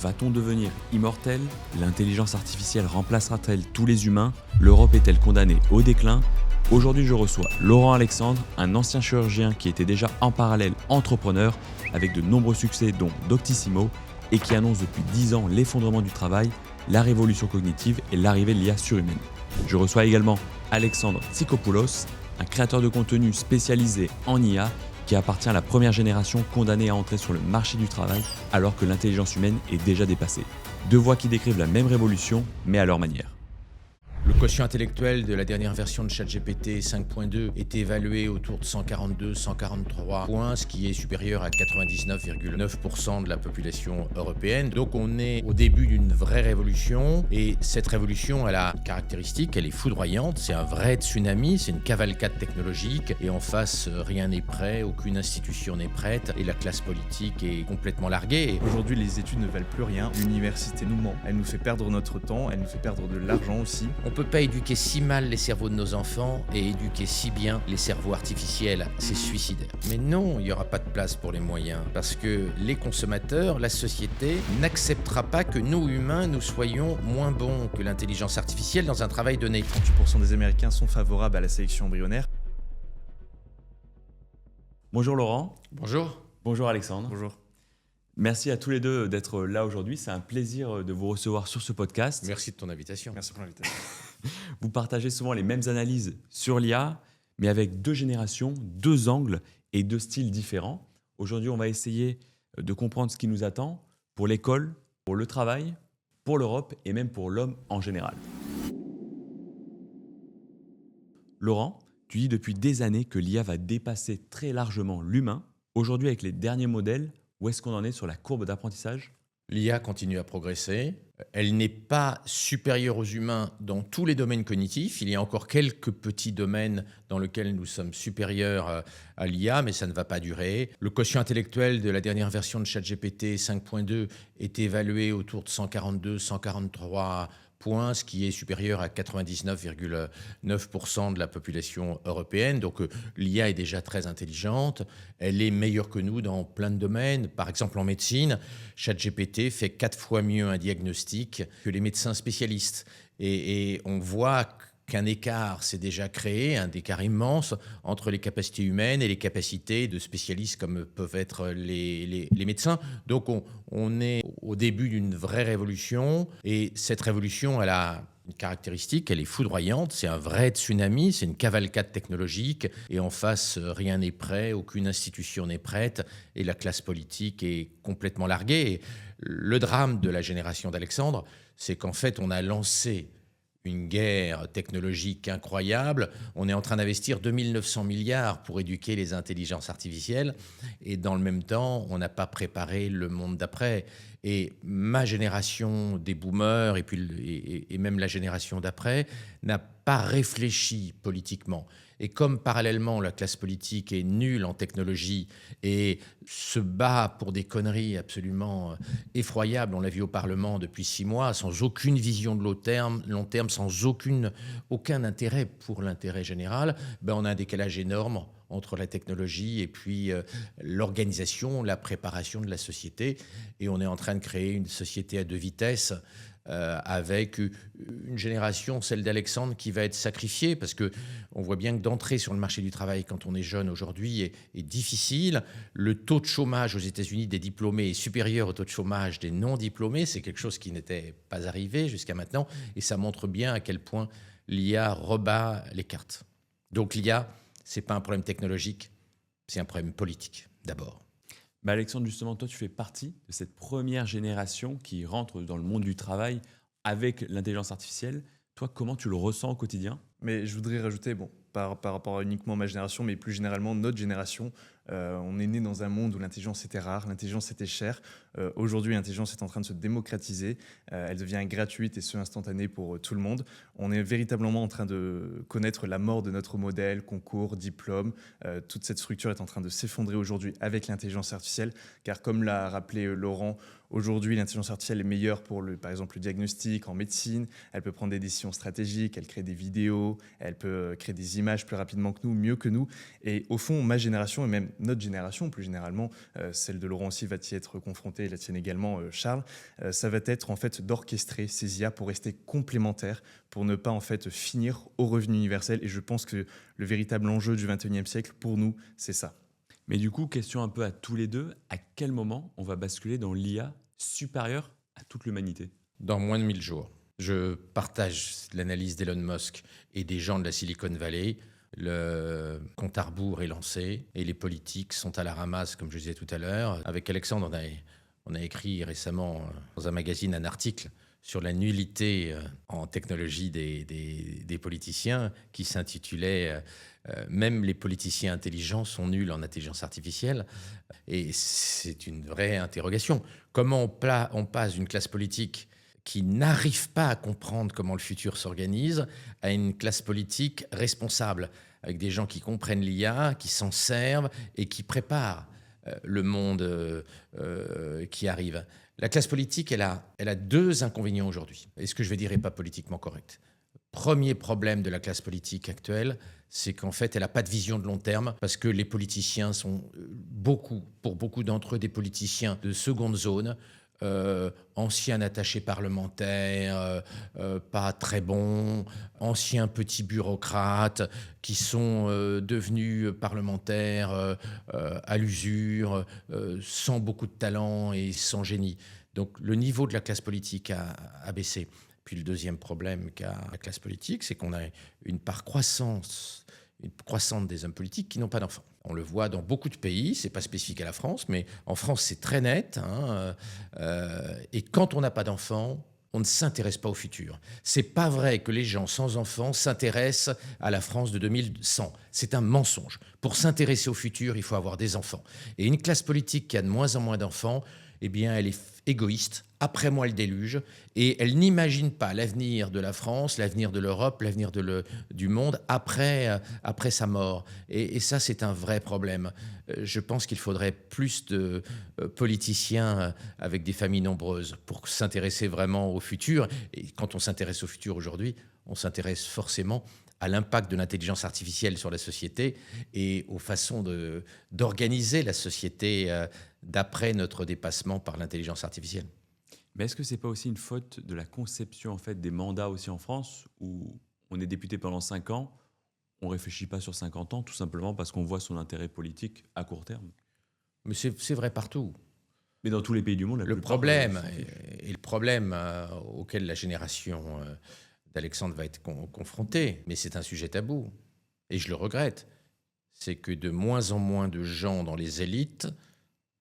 Va-t-on devenir immortel? L'intelligence artificielle remplacera-t-elle tous les humains? L'Europe est-elle condamnée au déclin? Aujourd'hui, je reçois Laurent Alexandre, un ancien chirurgien qui était déjà en parallèle entrepreneur avec de nombreux succès dont Doctissimo et qui annonce depuis 10 ans l'effondrement du travail, la révolution cognitive et l'arrivée de l'IA surhumaine. Je reçois également Alexandre Tsikopoulos, un créateur de contenu spécialisé en IA qui appartient à la première génération condamnée à entrer sur le marché du travail alors que l'intelligence humaine est déjà dépassée. Deux voix qui décrivent la même révolution, mais à leur manière. Le quotient intellectuel de la dernière version de ChatGPT 5.2 est évalué autour de 142-143 points, ce qui est supérieur à 99,9% de la population européenne. Donc on est au début d'une vraie révolution, et cette révolution, elle a une caractéristique, elle est foudroyante, c'est un vrai tsunami, c'est une cavalcade technologique, et en face, rien n'est prêt, aucune institution n'est prête, et la classe politique est complètement larguée. Aujourd'hui, les études ne valent plus rien, l'université nous ment, elle nous fait perdre notre temps, elle nous fait perdre de l'argent aussi. On ne peut pas éduquer si mal les cerveaux de nos enfants et éduquer si bien les cerveaux artificiels. C'est suicidaire. Mais non, il n'y aura pas de place pour les moyens. Parce que les consommateurs, la société, n'acceptera pas que nous, humains, nous soyons moins bons que l'intelligence artificielle dans un travail donné. 38% des Américains sont favorables à la sélection embryonnaire. Bonjour Laurent. Bonjour. Bonjour Alexandre. Bonjour. Merci à tous les deux d'être là aujourd'hui. C'est un plaisir de vous recevoir sur ce podcast. Merci de ton invitation. Merci pour l'invitation. Vous partagez souvent les mêmes analyses sur l'IA, mais avec deux générations, deux angles et deux styles différents. Aujourd'hui, on va essayer de comprendre ce qui nous attend pour l'école, pour le travail, pour l'Europe et même pour l'homme en général. Laurent, tu dis depuis des années que l'IA va dépasser très largement l'humain. Aujourd'hui, avec les derniers modèles, où est-ce qu'on en est sur la courbe d'apprentissage ? L'IA continue à progresser. Elle n'est pas supérieure aux humains dans tous les domaines cognitifs. Il y a encore quelques petits domaines dans lesquels nous sommes supérieurs à l'IA, mais ça ne va pas durer. Le quotient intellectuel de la dernière version de ChatGPT 5.2 est évalué autour de 142-143 points, ce qui est supérieur à 99,9% de la population européenne. Donc l'IA est déjà très intelligente, elle est meilleure que nous dans plein de domaines. Par exemple en médecine, ChatGPT fait 4 fois mieux un diagnostic que les médecins spécialistes. Et on voit qu'un écart s'est déjà créé, un écart immense entre les capacités humaines et les capacités de spécialistes comme peuvent être les médecins. Donc on est au début d'une vraie révolution, et cette révolution, elle a une caractéristique, elle est foudroyante, c'est un vrai tsunami, c'est une cavalcade technologique, et en face, rien n'est prêt, aucune institution n'est prête, et la classe politique est complètement larguée. Et le drame de la génération d'Alexandre, c'est qu'en fait, on a lancé une guerre technologique incroyable. On est en train d'investir 2900 milliards pour éduquer les intelligences artificielles, et dans le même temps, on n'a pas préparé le monde d'après. Et ma génération des boomers et même la génération d'après n'a pas réfléchi politiquement. Et comme parallèlement la classe politique est nulle en technologie et se bat pour des conneries absolument effroyables, on l'a vu au Parlement depuis 6 mois, sans aucune vision de long terme, sans aucun intérêt pour l'intérêt général, on a un décalage énorme entre la technologie et puis l'organisation, la préparation de la société. Et on est en train de créer une société à 2 vitesses, avec une génération, celle d'Alexandre, qui va être sacrifiée, parce qu'on voit bien que d'entrer sur le marché du travail quand on est jeune aujourd'hui est difficile. Le taux de chômage aux États-Unis des diplômés est supérieur au taux de chômage des non-diplômés. C'est quelque chose qui n'était pas arrivé jusqu'à maintenant, et ça montre bien à quel point l'IA rebat les cartes. Donc l'IA, ce n'est pas un problème technologique, c'est un problème politique d'abord. Alexandre, justement, toi, tu fais partie de cette première génération qui rentre dans le monde du travail avec l'intelligence artificielle. Toi, comment tu le ressens au quotidien ? Mais je voudrais rajouter, par rapport à uniquement ma génération, mais plus généralement notre génération, on est né dans un monde où l'intelligence était rare, l'intelligence était chère. Aujourd'hui, l'intelligence est en train de se démocratiser. Elle devient gratuite et instantanée pour tout le monde. On est véritablement en train de connaître la mort de notre modèle, concours, diplôme. Toute cette structure est en train de s'effondrer aujourd'hui avec l'intelligence artificielle, car comme l'a rappelé Laurent, aujourd'hui, l'intelligence artificielle est meilleure pour, par exemple, le diagnostic en médecine. Elle peut prendre des décisions stratégiques, elle crée des vidéos, elle peut créer des images. l'image plus rapidement que nous, mieux que nous. Et au fond, ma génération et même notre génération, plus généralement, celle de Laurent aussi va y être confrontée, et la tienne également, Charles, ça va être en fait d'orchestrer ces IA pour rester complémentaires, pour ne pas en fait finir au revenu universel. Et je pense que le véritable enjeu du XXIe siècle, pour nous, c'est ça. Mais du coup, question un peu à tous les deux, à quel moment on va basculer dans l'IA supérieure à toute l'humanité? Dans moins de 1000 jours. Je partage l'analyse d'Elon Musk et des gens de la Silicon Valley. Le compte à rebours est lancé et les politiques sont à la ramasse, comme je disais tout à l'heure. Avec Alexandre, on a écrit récemment dans un magazine un article sur la nullité en technologie des politiciens qui s'intitulait Même les politiciens intelligents sont nuls en intelligence artificielle. Et c'est une vraie interrogation. Comment on passe d'une classe politique qui n'arrive pas à comprendre comment le futur s'organise à une classe politique responsable, avec des gens qui comprennent l'IA, qui s'en servent et qui préparent le monde qui arrive. La classe politique, elle a deux inconvénients aujourd'hui. Et ce que je vais dire n'est pas politiquement correct. Premier problème de la classe politique actuelle, c'est qu'en fait, elle n'a pas de vision de long terme parce que les politiciens sont pour beaucoup d'entre eux, des politiciens de seconde zone, anciens attachés parlementaires, pas très bons, anciens petits bureaucrates qui sont devenus parlementaires à l'usure, sans beaucoup de talent et sans génie. Donc le niveau de la classe politique a baissé. Puis le deuxième problème qu'a la classe politique, c'est qu'on a une part croissante des hommes politiques qui n'ont pas d'enfants. On le voit dans beaucoup de pays, c'est pas spécifique à la France, mais en France c'est très net. Et quand on n'a pas d'enfants, on ne s'intéresse pas au futur. C'est pas vrai que les gens sans enfants s'intéressent à la France de 2100. C'est un mensonge. Pour s'intéresser au futur, il faut avoir des enfants. Et une classe politique qui a de moins en moins d'enfants, eh bien, elle est égoïste. Après moi, le déluge. Et elle n'imagine pas l'avenir de la France, l'avenir de l'Europe, l'avenir du monde après sa mort. Et ça, c'est un vrai problème. Je pense qu'il faudrait plus de politiciens avec des familles nombreuses pour s'intéresser vraiment au futur. Et quand on s'intéresse au futur aujourd'hui, on s'intéresse forcément à l'impact de l'intelligence artificielle sur la société et aux façons d'organiser la société d'après notre dépassement par l'intelligence artificielle. Mais est-ce que c'est pas aussi une faute de la conception en fait, des mandats aussi en France, où on est député pendant 5 ans, on ne réfléchit pas sur 50 ans, tout simplement parce qu'on voit son intérêt politique à court terme? Mais c'est vrai partout. Mais dans tous les pays du monde, Le problème auquel la génération d'Alexandre va être confrontée, mais c'est un sujet tabou, et je le regrette, c'est que de moins en moins de gens dans les élites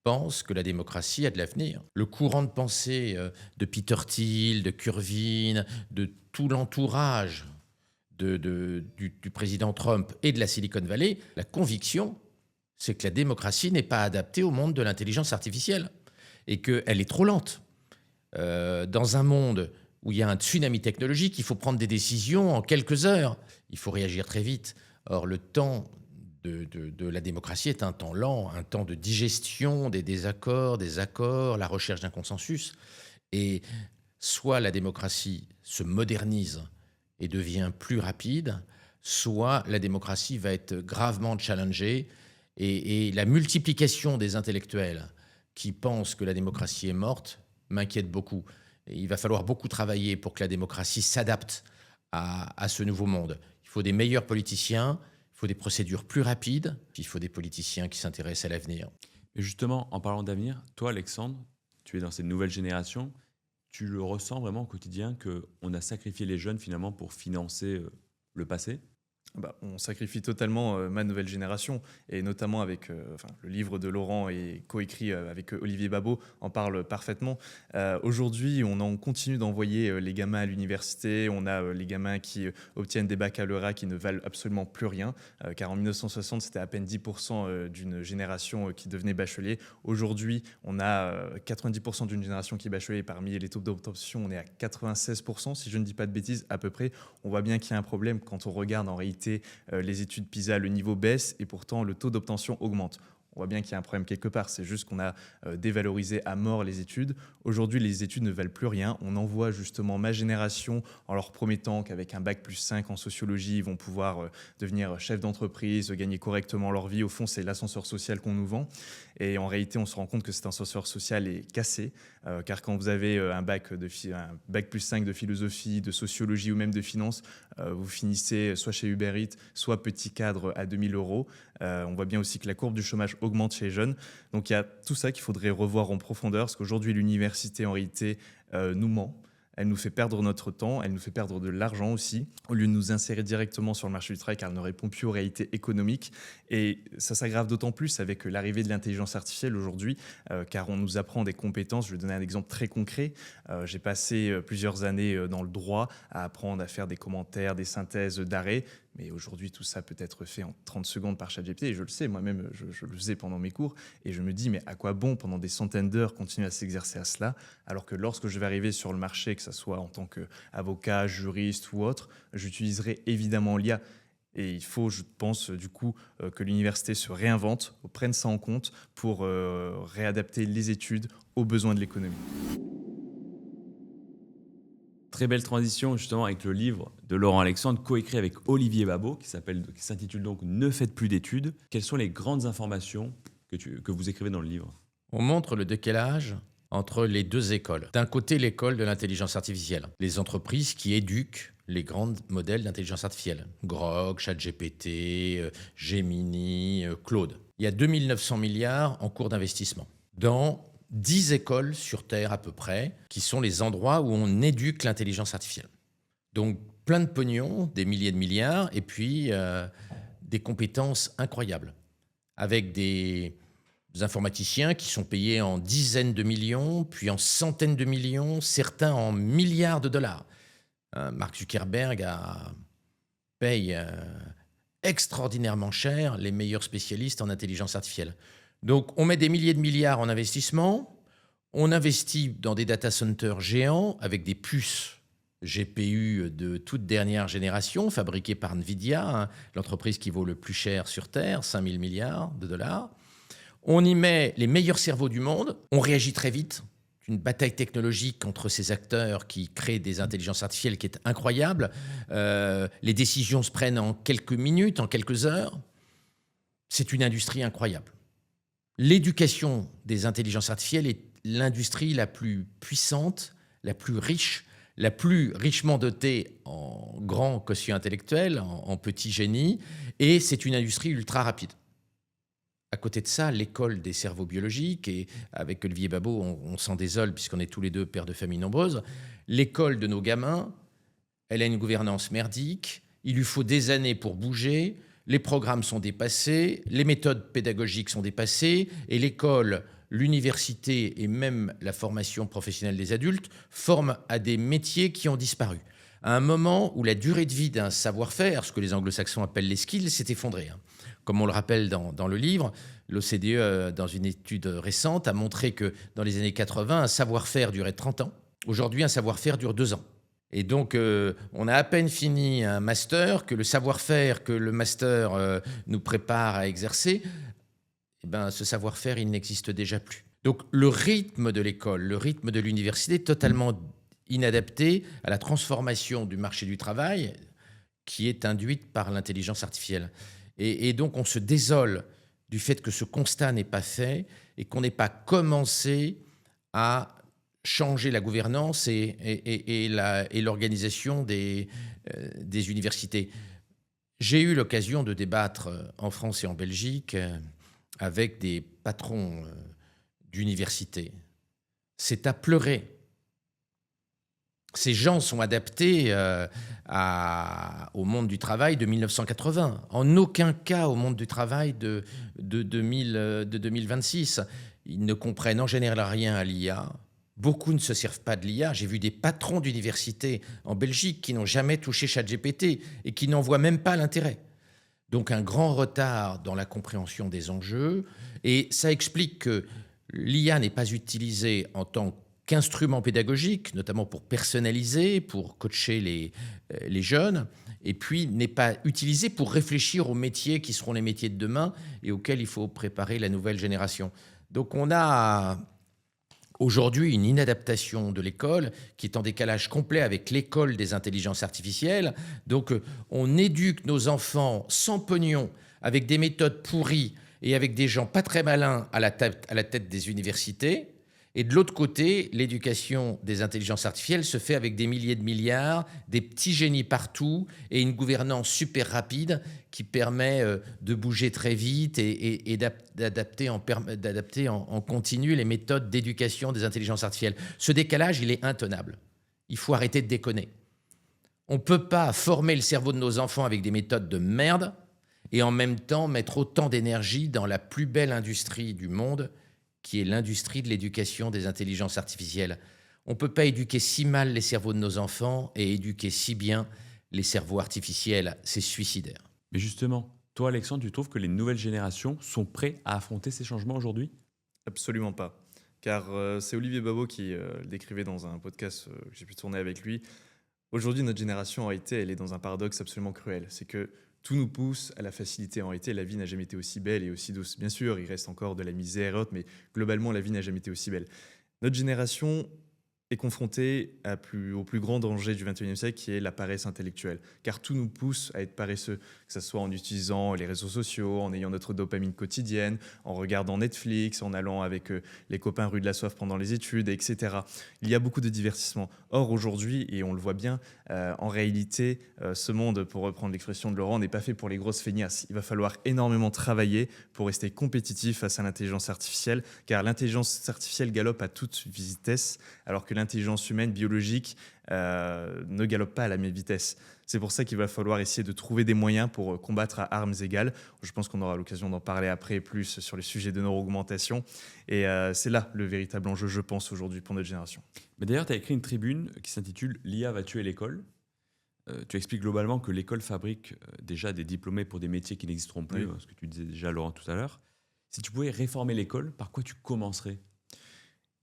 pensent que la démocratie a de l'avenir. Le courant de pensée de Peter Thiel, de Kurvin, de tout l'entourage du président Trump et de la Silicon Valley, la conviction, c'est que la démocratie n'est pas adaptée au monde de l'intelligence artificielle et qu'elle est trop lente. Dans un monde où il y a un tsunami technologique, il faut prendre des décisions en quelques heures. Il faut réagir très vite. Or, le temps de la démocratie est un temps lent, un temps de digestion des désaccords, des accords, la recherche d'un consensus. Et soit la démocratie se modernise et devient plus rapide, soit la démocratie va être gravement challengée. Et la multiplication des intellectuels qui pensent que la démocratie est morte m'inquiète beaucoup. Et il va falloir beaucoup travailler pour que la démocratie s'adapte à ce nouveau monde. Il faut des meilleurs politiciens, il faut des procédures plus rapides, puis il faut des politiciens qui s'intéressent à l'avenir. Et justement, en parlant d'avenir, toi, Alexandre, tu es dans cette nouvelle génération, tu le ressens vraiment au quotidien qu'on a sacrifié les jeunes finalement pour financer le passé? On sacrifie totalement ma nouvelle génération, et notamment avec le livre de Laurent et coécrit avec Olivier Babot en parle parfaitement. Aujourd'hui, on continue d'envoyer les gamins à l'université, on a les gamins qui obtiennent des baccalauréats qui ne valent absolument plus rien, car en 1960, c'était à peine 10% d'une génération qui devenait bachelier. Aujourd'hui, on a 90% d'une génération qui est bachelier, et parmi les taux d'obtention, on est à 96%, si je ne dis pas de bêtises, à peu près. On voit bien qu'il y a un problème quand on regarde en réalité les études PISA, le niveau baisse et pourtant le taux d'obtention augmente. On voit bien qu'il y a un problème quelque part. C'est juste qu'on a dévalorisé à mort les études. Aujourd'hui, les études ne valent plus rien. On envoie justement ma génération en leur promettant qu'avec un bac+5 en sociologie, ils vont pouvoir devenir chefs d'entreprise, gagner correctement leur vie. Au fond, c'est l'ascenseur social qu'on nous vend. Et en réalité, on se rend compte que cet ascenseur social est cassé. Car quand vous avez un bac+5 de philosophie, de sociologie ou même de finance, vous finissez soit chez Uber Eats, soit petit cadre à 2 000 €. On voit bien aussi que la courbe du chômage augmente chez les jeunes. Donc il y a tout ça qu'il faudrait revoir en profondeur, parce qu'aujourd'hui, l'université, en réalité, nous ment. Elle nous fait perdre notre temps, elle nous fait perdre de l'argent aussi, au lieu de nous insérer directement sur le marché du travail, car elle ne répond plus aux réalités économiques. Et ça s'aggrave d'autant plus avec l'arrivée de l'intelligence artificielle aujourd'hui, car on nous apprend des compétences. Je vais donner un exemple très concret. J'ai passé plusieurs années dans le droit à apprendre à faire des commentaires, des synthèses d'arrêts. Mais aujourd'hui, tout ça peut être fait en 30 secondes par ChatGPT. Et je le sais, moi-même, je le faisais pendant mes cours. Et je me dis, mais à quoi bon, pendant des centaines d'heures, continuer à s'exercer à cela, alors que lorsque je vais arriver sur le marché, que ce soit en tant qu'avocat, juriste ou autre, j'utiliserai évidemment l'IA. Et il faut, je pense, du coup, que l'université se réinvente, prenne ça en compte pour réadapter les études aux besoins de l'économie. Très belle transition justement avec le livre de Laurent Alexandre, coécrit avec Olivier Babot, qui s'intitule donc « Ne faites plus d'études ». Quelles sont les grandes informations que vous écrivez dans le livre ? On montre le décalage entre les deux écoles. D'un côté, l'école de l'intelligence artificielle, les entreprises qui éduquent les grands modèles d'intelligence artificielle, Grok, ChatGPT, Gemini, Claude. Il y a 2 900 milliards en cours d'investissement dans 10 écoles sur Terre à peu près, qui sont les endroits où on éduque l'intelligence artificielle. Donc plein de pognon, des milliers de milliards, et puis des compétences incroyables, avec des informaticiens qui sont payés en dizaines de millions, puis en centaines de millions, certains en milliards de dollars. Mark Zuckerberg paye extraordinairement cher les meilleurs spécialistes en intelligence artificielle. Donc, on met des milliers de milliards en investissement, on investit dans des data centers géants avec des puces GPU de toute dernière génération, fabriquées par Nvidia, l'entreprise qui vaut le plus cher sur Terre, 5 000 milliards de dollars. On y met les meilleurs cerveaux du monde, on réagit très vite. Une bataille technologique entre ces acteurs qui créent des intelligences artificielles qui est incroyable. Les décisions se prennent en quelques minutes, en quelques heures. C'est une industrie incroyable. L'éducation des intelligences artificielles est l'industrie la plus puissante, la plus riche, la plus richement dotée en grand quotient intellectuel, en petit génie, et c'est une industrie ultra rapide. À côté de ça, l'école des cerveaux biologiques, et avec Olivier Babot, on s'en désole puisqu'on est tous les deux pères de famille nombreuses, l'école de nos gamins, elle a une gouvernance merdique, il lui faut des années pour bouger, les programmes sont dépassés, les méthodes pédagogiques sont dépassées, et l'école, l'université et même la formation professionnelle des adultes forment à des métiers qui ont disparu. À un moment où la durée de vie d'un savoir-faire, ce que les anglo-saxons appellent les skills, s'est effondrée. Comme on le rappelle dans le livre, l'OCDE, dans une étude récente, a montré que dans les années 80, un savoir-faire durait 30 ans. Aujourd'hui, un savoir-faire dure 2 ans. Et donc, on a à peine fini un master, que le savoir-faire que le master nous prépare à exercer, eh ben, ce savoir-faire, il n'existe déjà plus. Donc, le rythme de l'école, le rythme de l'université est totalement inadapté à la transformation du marché du travail qui est induite par l'intelligence artificielle. Et donc, on se désole du fait que ce constat n'est pas fait et qu'on n'ait pas commencé à changer la gouvernance et l'organisation des universités. J'ai eu l'occasion de débattre en France et en Belgique avec des patrons d'universités. C'est à pleurer. Ces gens sont adaptés au monde du travail de 1980. En aucun cas au monde du travail de 2026. Ils ne comprennent en général rien à l'IA. Beaucoup ne se servent pas de l'IA. J'ai vu des patrons d'université en Belgique qui n'ont jamais touché ChatGPT et qui n'en voient même pas l'intérêt. Donc un grand retard dans la compréhension des enjeux. Et ça explique que l'IA n'est pas utilisée en tant qu'instrument pédagogique, notamment pour personnaliser, pour coacher les jeunes. et puis n'est pas utilisé pour réfléchir aux métiers qui seront les métiers de demain et auxquels il faut préparer la nouvelle génération. Donc on a aujourd'hui une inadaptation de l'école qui est en décalage complet avec l'école des intelligences artificielles. Donc on éduque nos enfants sans pognon, avec des méthodes pourries et avec des gens pas très malins à la tête des universités. Et de l'autre côté, l'éducation des intelligences artificielles se fait avec des milliers de milliards, des petits génies partout et une gouvernance super rapide qui permet de bouger très vite et d'adapter en continu les méthodes d'éducation des intelligences artificielles. Ce décalage, il est intenable. Il faut arrêter de déconner. On ne peut pas former le cerveau de nos enfants avec des méthodes de merde et en même temps mettre autant d'énergie dans la plus belle industrie du monde, qui est l'industrie de l'éducation des intelligences artificielles. On ne peut pas éduquer si mal les cerveaux de nos enfants et éduquer si bien les cerveaux artificiels. C'est suicidaire. Mais justement, toi, Alexandre, tu trouves que les nouvelles générations sont prêtes à affronter ces changements aujourd'hui ? Absolument pas. Car c'est Olivier Babot qui le décrivait dans un podcast que j'ai pu tourner avec lui. Aujourd'hui, notre génération, en réalité, elle est dans un paradoxe absolument cruel. C'est que tout nous pousse à la facilité. En réalité, la vie n'a jamais été aussi belle et aussi douce. Bien sûr, il reste encore de la misère et autres, mais globalement, la vie n'a jamais été aussi belle. Notre génération est confrontée au plus grand danger du XXIe siècle, qui est la paresse intellectuelle. Car tout nous pousse à être paresseux, que ce soit en utilisant les réseaux sociaux, en ayant notre dopamine quotidienne, en regardant Netflix, en allant avec les copains rue de la Soif pendant les études, etc. Il y a beaucoup de divertissement. Or, aujourd'hui, et on le voit bien, en réalité, ce monde, pour reprendre l'expression de Laurent, n'est pas fait pour les grosses feignasses. Il va falloir énormément travailler pour rester compétitif face à l'intelligence artificielle, car l'intelligence artificielle galope à toute vitesse, alors que l'intelligence humaine, biologique, ne galope pas à la même vitesse. C'est pour ça qu'il va falloir essayer de trouver des moyens pour combattre à armes égales. Je pense qu'on aura l'occasion d'en parler après plus sur les sujets de neuroaugmentation. Et c'est là le véritable enjeu, je pense, aujourd'hui pour notre génération. Mais d'ailleurs, tu as écrit une tribune qui s'intitule « L'IA va tuer l'école ». Tu expliques globalement que l'école fabrique déjà des diplômés pour des métiers qui n'existeront plus, Oui. ce que tu disais déjà, Laurent, tout à l'heure. Si tu pouvais réformer l'école, par quoi tu commencerais ?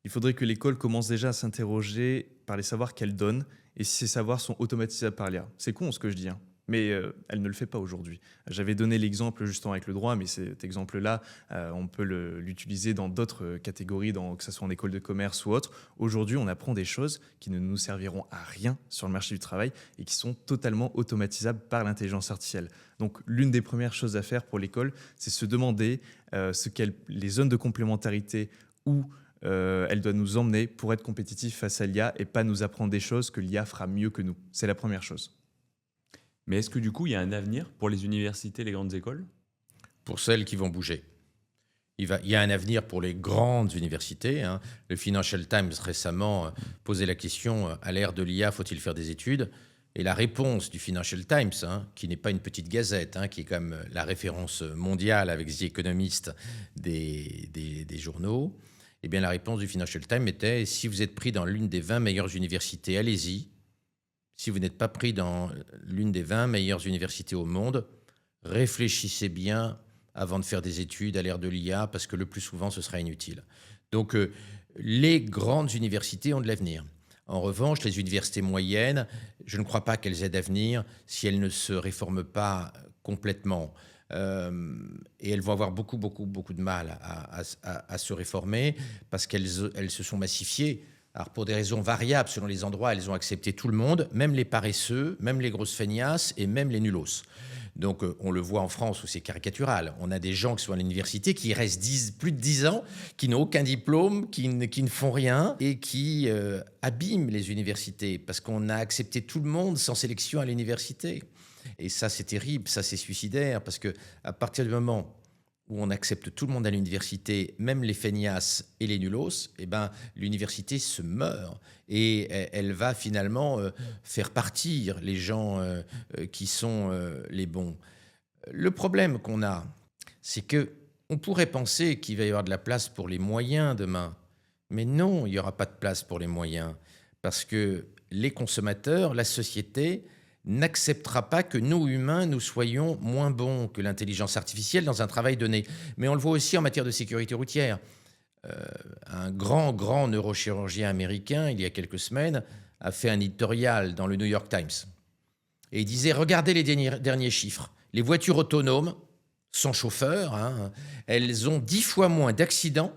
Il faudrait que l'école commence déjà à s'interroger par les savoirs qu'elle donne et si ces savoirs sont automatisables par l'IA. C'est con ce que je dis, hein, mais elle ne le fait pas aujourd'hui. J'avais donné l'exemple justement avec le droit, mais cet exemple-là, on peut l'utiliser dans d'autres catégories, que ce soit en école de commerce ou autre. Aujourd'hui, on apprend des choses qui ne nous serviront à rien sur le marché du travail et qui sont totalement automatisables par l'intelligence artificielle. Donc, l'une des premières choses à faire pour l'école, c'est se demander les zones de complémentarité où elle doit nous emmener pour être compétitif face à l'IA et pas nous apprendre des choses que l'IA fera mieux que nous. C'est la première chose. Mais est-ce que du coup, il y a un avenir pour les universités, les grandes écoles ? Pour celles qui vont bouger. Il y a un avenir pour les grandes universités. Hein. Le Financial Times récemment posait la question, à l'ère de l'IA, faut-il faire des études ? Et la réponse du Financial Times, qui n'est pas une petite gazette, qui est comme la référence mondiale avec The Economist des journaux, eh bien, la réponse du Financial Times était « Si vous êtes pris dans l'une des 20 meilleures universités, allez-y. Si vous n'êtes pas pris dans l'une des 20 meilleures universités au monde, réfléchissez bien avant de faire des études à l'ère de l'IA, parce que le plus souvent, ce sera inutile. » Donc, les grandes universités ont de l'avenir. En revanche, les universités moyennes, je ne crois pas qu'elles aient d'avenir si elles ne se réforment pas complètement. Et elles vont avoir beaucoup de mal à se réformer parce qu'elles se sont massifiées. Alors pour des raisons variables selon les endroits, elles ont accepté tout le monde, même les paresseux, même les grosses feignasses et même les nulos. Donc on le voit en France où c'est caricatural. On a des gens qui sont à l'université qui restent plus de 10 ans, qui n'ont aucun diplôme, qui ne font rien et qui abîment les universités parce qu'on a accepté tout le monde sans sélection à l'université. Et ça, c'est terrible, ça, c'est suicidaire, parce qu'à partir du moment où on accepte tout le monde à l'université, même les feignasses et les nulos, eh ben, l'université se meurt et elle va finalement faire partir les gens qui sont les bons. Le problème qu'on a, c'est qu'on pourrait penser qu'il va y avoir de la place pour les moyens demain, mais non, il n'y aura pas de place pour les moyens, parce que les consommateurs, la société, n'acceptera pas que nous, humains, nous soyons moins bons que l'intelligence artificielle dans un travail donné. Mais on le voit aussi en matière de sécurité routière. Un grand neurochirurgien américain, il y a quelques semaines, a fait un éditorial dans le New York Times. Et il disait, regardez les derniers chiffres. Les voitures autonomes, sans chauffeur, hein, elles ont 10 fois moins d'accidents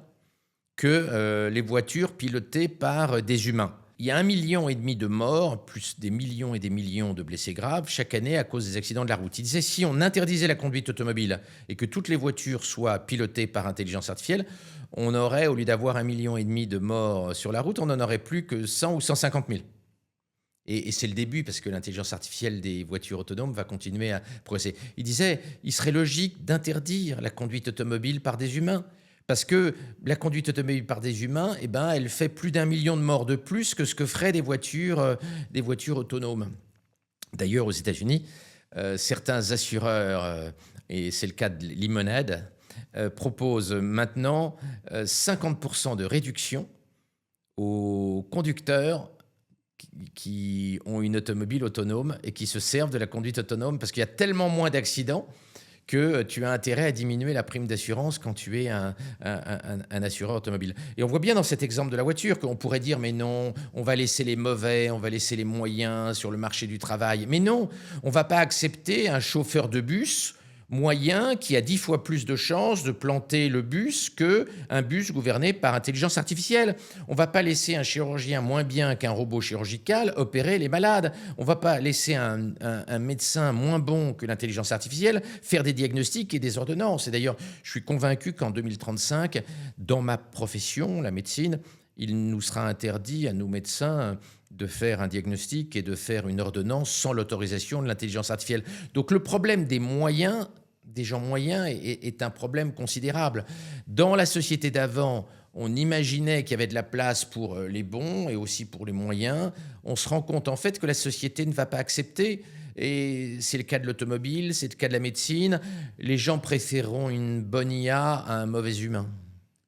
que les voitures pilotées par des humains. Il y a 1,5 million de morts, plus des millions et des millions de blessés graves chaque année à cause des accidents de la route. Il disait, si on interdisait la conduite automobile et que toutes les voitures soient pilotées par intelligence artificielle, on aurait, au lieu d'avoir 1,5 million de morts sur la route, on n'en aurait plus que 100 ou 150 000. Et c'est le début, parce que l'intelligence artificielle des voitures autonomes va continuer à progresser. Il disait, il serait logique d'interdire la conduite automobile par des humains. Parce que la conduite automobile par des humains, eh ben, elle fait plus d'1 million de morts de plus que ce que feraient des voitures autonomes. D'ailleurs, aux États-Unis, certains assureurs, et c'est le cas de Lemonade, proposent maintenant 50% de réduction aux conducteurs qui ont une automobile autonome et qui se servent de la conduite autonome, parce qu'il y a tellement moins d'accidents que tu as intérêt à diminuer la prime d'assurance quand tu es un assureur automobile. Et on voit bien dans cet exemple de la voiture qu'on pourrait dire, mais non, on va laisser les mauvais, on va laisser les moyens sur le marché du travail. Mais non, on ne va pas accepter un chauffeur de bus moyen qui a 10 fois plus de chances de planter le bus qu'un bus gouverné par intelligence artificielle. On ne va pas laisser un chirurgien moins bien qu'un robot chirurgical opérer les malades. On ne va pas laisser un médecin moins bon que l'intelligence artificielle faire des diagnostics et des ordonnances. Et d'ailleurs, je suis convaincu qu'en 2035, dans ma profession, la médecine, il nous sera interdit à nous médecins de faire un diagnostic et de faire une ordonnance sans l'autorisation de l'intelligence artificielle. Donc le problème des moyens, des gens moyens, est un problème considérable. Dans la société d'avant, on imaginait qu'il y avait de la place pour les bons et aussi pour les moyens. On se rend compte en fait que la société ne va pas accepter. Et c'est le cas de l'automobile, c'est le cas de la médecine. Les gens préféreront une bonne IA à un mauvais humain.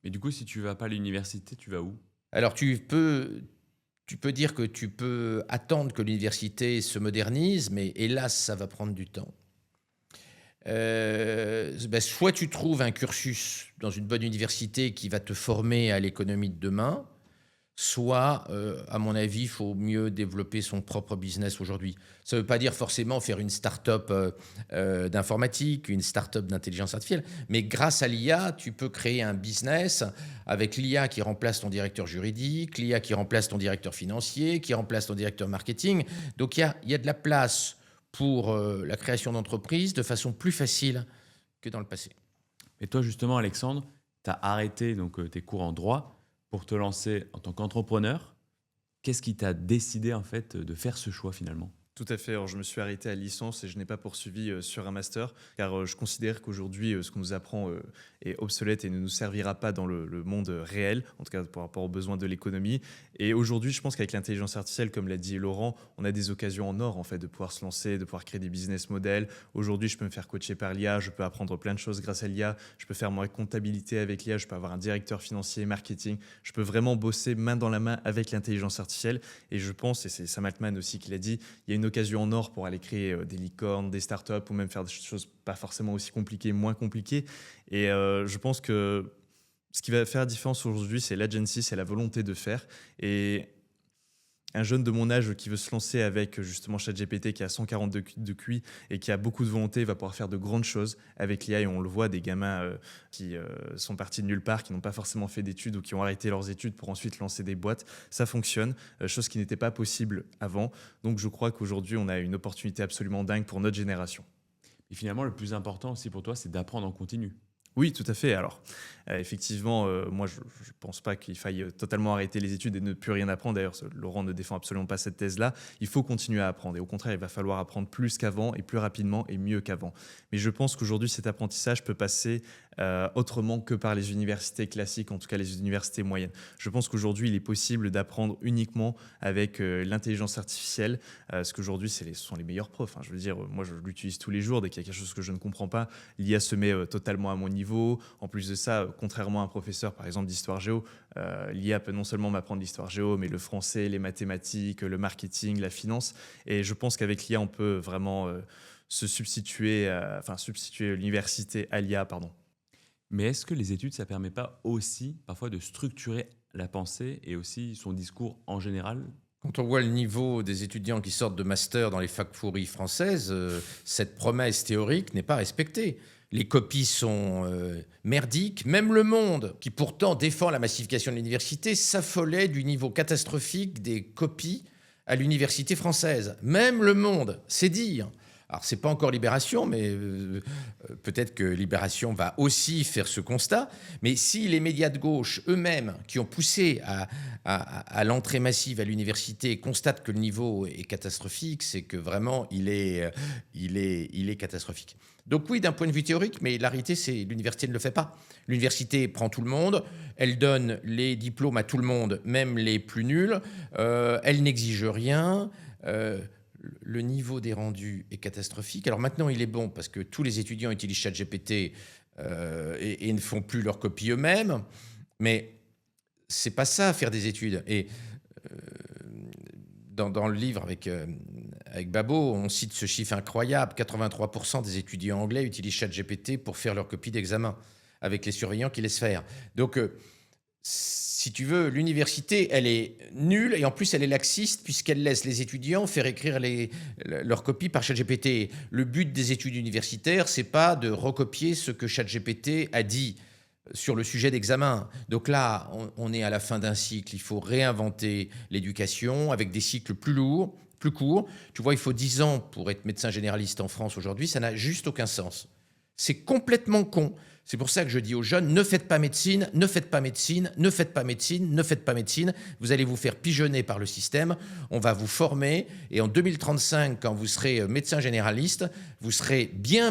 Mais du coup, si tu vas pas à l'université, tu vas où? Alors tu peux dire que tu peux attendre que l'université se modernise, mais hélas, ça va prendre du temps. Soit tu trouves un cursus dans une bonne université qui va te former à l'économie de demain, soit, à mon avis, il faut mieux développer son propre business aujourd'hui. Ça ne veut pas dire forcément faire une start-up d'informatique, une start-up d'intelligence artificielle, mais grâce à l'IA, tu peux créer un business avec l'IA qui remplace ton directeur juridique, l'IA qui remplace ton directeur financier, qui remplace ton directeur marketing. Donc il y a de la place pour la création d'entreprises de façon plus facile que dans le passé. Et toi, justement, Alexandre, tu as arrêté donc, tes cours en droit pour te lancer en tant qu'entrepreneur. Qu'est-ce qui t'a décidé en fait de faire ce choix finalement ? Tout à fait. Alors, je me suis arrêté à licence et je n'ai pas poursuivi sur un master car je considère qu'aujourd'hui, ce qu'on nous apprend est obsolète et ne nous servira pas dans le monde réel, en tout cas par rapport aux besoins de l'économie. Et aujourd'hui, je pense qu'avec l'intelligence artificielle, comme l'a dit Laurent, on a des occasions en or en fait, de pouvoir se lancer, de pouvoir créer des business models. Aujourd'hui, je peux me faire coacher par l'IA, je peux apprendre plein de choses grâce à l'IA, je peux faire ma comptabilité avec l'IA, je peux avoir un directeur financier, marketing, je peux vraiment bosser main dans la main avec l'intelligence artificielle. Et je pense, et c'est Sam Altman aussi qui l'a dit, il y a une occasion en or pour aller créer des licornes, des startups ou même faire des choses pas forcément aussi compliquées, moins compliquées. Et je pense que ce qui va faire la différence aujourd'hui, c'est l'agency, c'est la volonté de faire. Et un jeune de mon âge qui veut se lancer avec justement ChatGPT qui a 140 de QI et qui a beaucoup de volonté va pouvoir faire de grandes choses avec l'IA. Et on le voit, des gamins qui sont partis de nulle part, qui n'ont pas forcément fait d'études ou qui ont arrêté leurs études pour ensuite lancer des boîtes. Ça fonctionne, chose qui n'était pas possible avant. Donc je crois qu'aujourd'hui, on a une opportunité absolument dingue pour notre génération. Et finalement, le plus important aussi pour toi, c'est d'apprendre en continu. Oui, tout à fait. Alors, effectivement, moi, je ne pense pas qu'il faille totalement arrêter les études et ne plus rien apprendre. D'ailleurs, Laurent ne défend absolument pas cette thèse-là. Il faut continuer à apprendre. Et au contraire, il va falloir apprendre plus qu'avant et plus rapidement et mieux qu'avant. Mais je pense qu'aujourd'hui, cet apprentissage peut passer autrement que par les universités classiques, en tout cas les universités moyennes. Je pense qu'aujourd'hui, il est possible d'apprendre uniquement avec l'intelligence artificielle, parce qu'aujourd'hui, ce sont les meilleurs profs. Je veux dire, moi, je l'utilise tous les jours. Dès qu'il y a quelque chose que je ne comprends pas, l'IA se met totalement à mon niveau. En plus de ça, contrairement à un professeur, par exemple, d'histoire géo, l'IA peut non seulement m'apprendre l'histoire géo, mais le français, les mathématiques, le marketing, la finance. Et je pense qu'avec l'IA, on peut vraiment substituer l'université à l'IA, pardon. Mais est-ce que les études, ça ne permet pas aussi parfois de structurer la pensée et aussi son discours en général ? Quand on voit le niveau des étudiants qui sortent de master dans les facs pourries françaises, cette promesse théorique n'est pas respectée. Les copies sont merdiques. Même Le Monde, qui pourtant défend la massification de l'université, s'affolait du niveau catastrophique des copies à l'université française. Même Le Monde, c'est dire. Alors, ce n'est pas encore Libération, mais peut-être que Libération va aussi faire ce constat. Mais si les médias de gauche eux-mêmes, qui ont poussé à l'entrée massive à l'université, constatent que le niveau est catastrophique, c'est que vraiment, il est catastrophique. Donc oui, d'un point de vue théorique, mais la réalité, c'est que l'université ne le fait pas. L'université prend tout le monde, elle donne les diplômes à tout le monde, même les plus nuls, elle n'exige rien. Le niveau des rendus est catastrophique. Alors maintenant, il est bon parce que tous les étudiants utilisent ChatGPT et ne font plus leurs copies eux-mêmes. Mais c'est pas ça, faire des études. Et dans le livre avec Babo, on cite ce chiffre incroyable. 83% des étudiants anglais utilisent ChatGPT pour faire leurs copies d'examen, avec les surveillants qui laissent faire. Donc, si tu veux, l'université, elle est nulle et en plus, elle est laxiste puisqu'elle laisse les étudiants faire écrire leurs copies par ChatGPT. Le but des études universitaires, c'est pas de recopier ce que ChatGPT a dit sur le sujet d'examen. Donc là, on est à la fin d'un cycle. Il faut réinventer l'éducation avec des cycles plus lourds, plus courts. Tu vois, il faut 10 ans pour être médecin généraliste en France aujourd'hui. Ça n'a juste aucun sens. C'est complètement con. C'est pour ça que je dis aux jeunes, ne faites pas médecine, ne faites pas médecine, ne faites pas médecine, ne faites pas médecine. Vous allez vous faire pigeonner par le système. On va vous former. Et en 2035, quand vous serez médecin généraliste, vous serez bien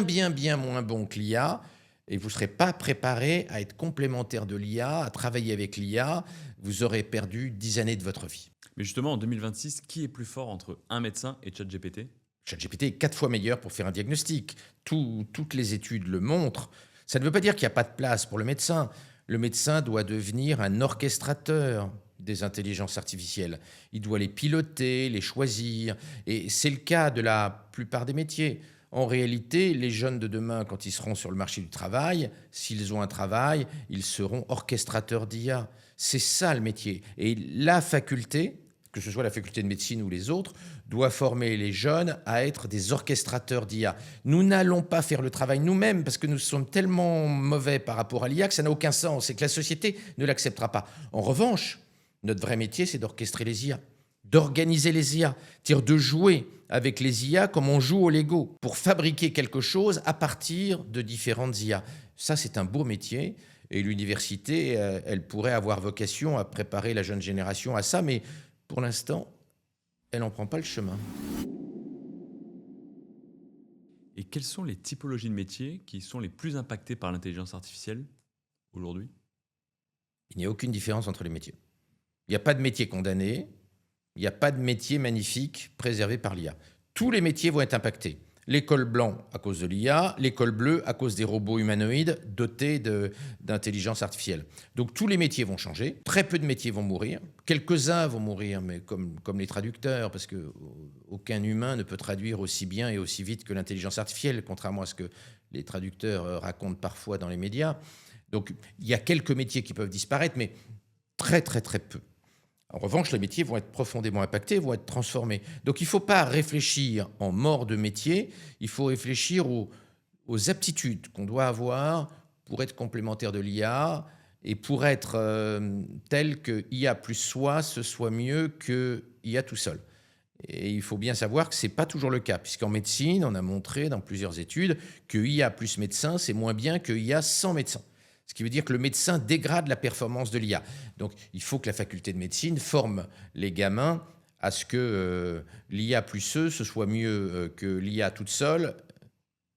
moins bon que l'IA. Et vous ne serez pas préparé à être complémentaire de l'IA, à travailler avec l'IA. Vous aurez perdu 10 années de votre vie. Mais justement, en 2026, qui est plus fort entre un médecin et ChatGPT ? ChatGPT est 4 fois meilleur pour faire un diagnostic. Toutes les études le montrent. Ça ne veut pas dire qu'il n'y a pas de place pour le médecin. Le médecin doit devenir un orchestrateur des intelligences artificielles. Il doit les piloter, les choisir. Et c'est le cas de la plupart des métiers. En réalité, les jeunes de demain, quand ils seront sur le marché du travail, s'ils ont un travail, ils seront orchestrateurs d'IA. C'est ça le métier. Et la faculté, que ce soit la faculté de médecine ou les autres, doit former les jeunes à être des orchestrateurs d'IA. Nous n'allons pas faire le travail nous-mêmes parce que nous sommes tellement mauvais par rapport à l'IA que ça n'a aucun sens et que la société ne l'acceptera pas. En revanche, notre vrai métier, c'est d'orchestrer les IA, d'organiser les IA, c'est-à-dire de jouer avec les IA comme on joue au Lego pour fabriquer quelque chose à partir de différentes IA. Ça, c'est un beau métier et l'université, elle pourrait avoir vocation à préparer la jeune génération à ça, mais pour l'instant, elle n'en prend pas le chemin. Et quelles sont les typologies de métiers qui sont les plus impactés par l'intelligence artificielle aujourd'hui ? Il n'y a aucune différence entre les métiers. Il n'y a pas de métier condamné, il n'y a pas de métier magnifique préservé par l'IA. Tous les métiers vont être impactés. L'école blanc à cause de l'IA, l'école bleue à cause des robots humanoïdes dotés d'intelligence artificielle. Donc tous les métiers vont changer, très peu de métiers vont mourir, quelques-uns vont mourir, mais comme les traducteurs, parce qu'aucun humain ne peut traduire aussi bien et aussi vite que l'intelligence artificielle, contrairement à ce que les traducteurs racontent parfois dans les médias. Donc il y a quelques métiers qui peuvent disparaître, mais très peu. En revanche, les métiers vont être profondément impactés, vont être transformés. Donc il ne faut pas réfléchir en mort de métier, il faut réfléchir aux aptitudes qu'on doit avoir pour être complémentaire de l'IA et pour être tel que IA plus soi, ce soit mieux que IA tout seul. Et il faut bien savoir que ce n'est pas toujours le cas, puisqu'en médecine, on a montré dans plusieurs études que IA plus médecin, c'est moins bien que IA sans médecin. Ce qui veut dire que le médecin dégrade la performance de l'IA. Donc, il faut que la faculté de médecine forme les gamins à ce que l'IA plus eux, ce soit mieux que l'IA toute seule,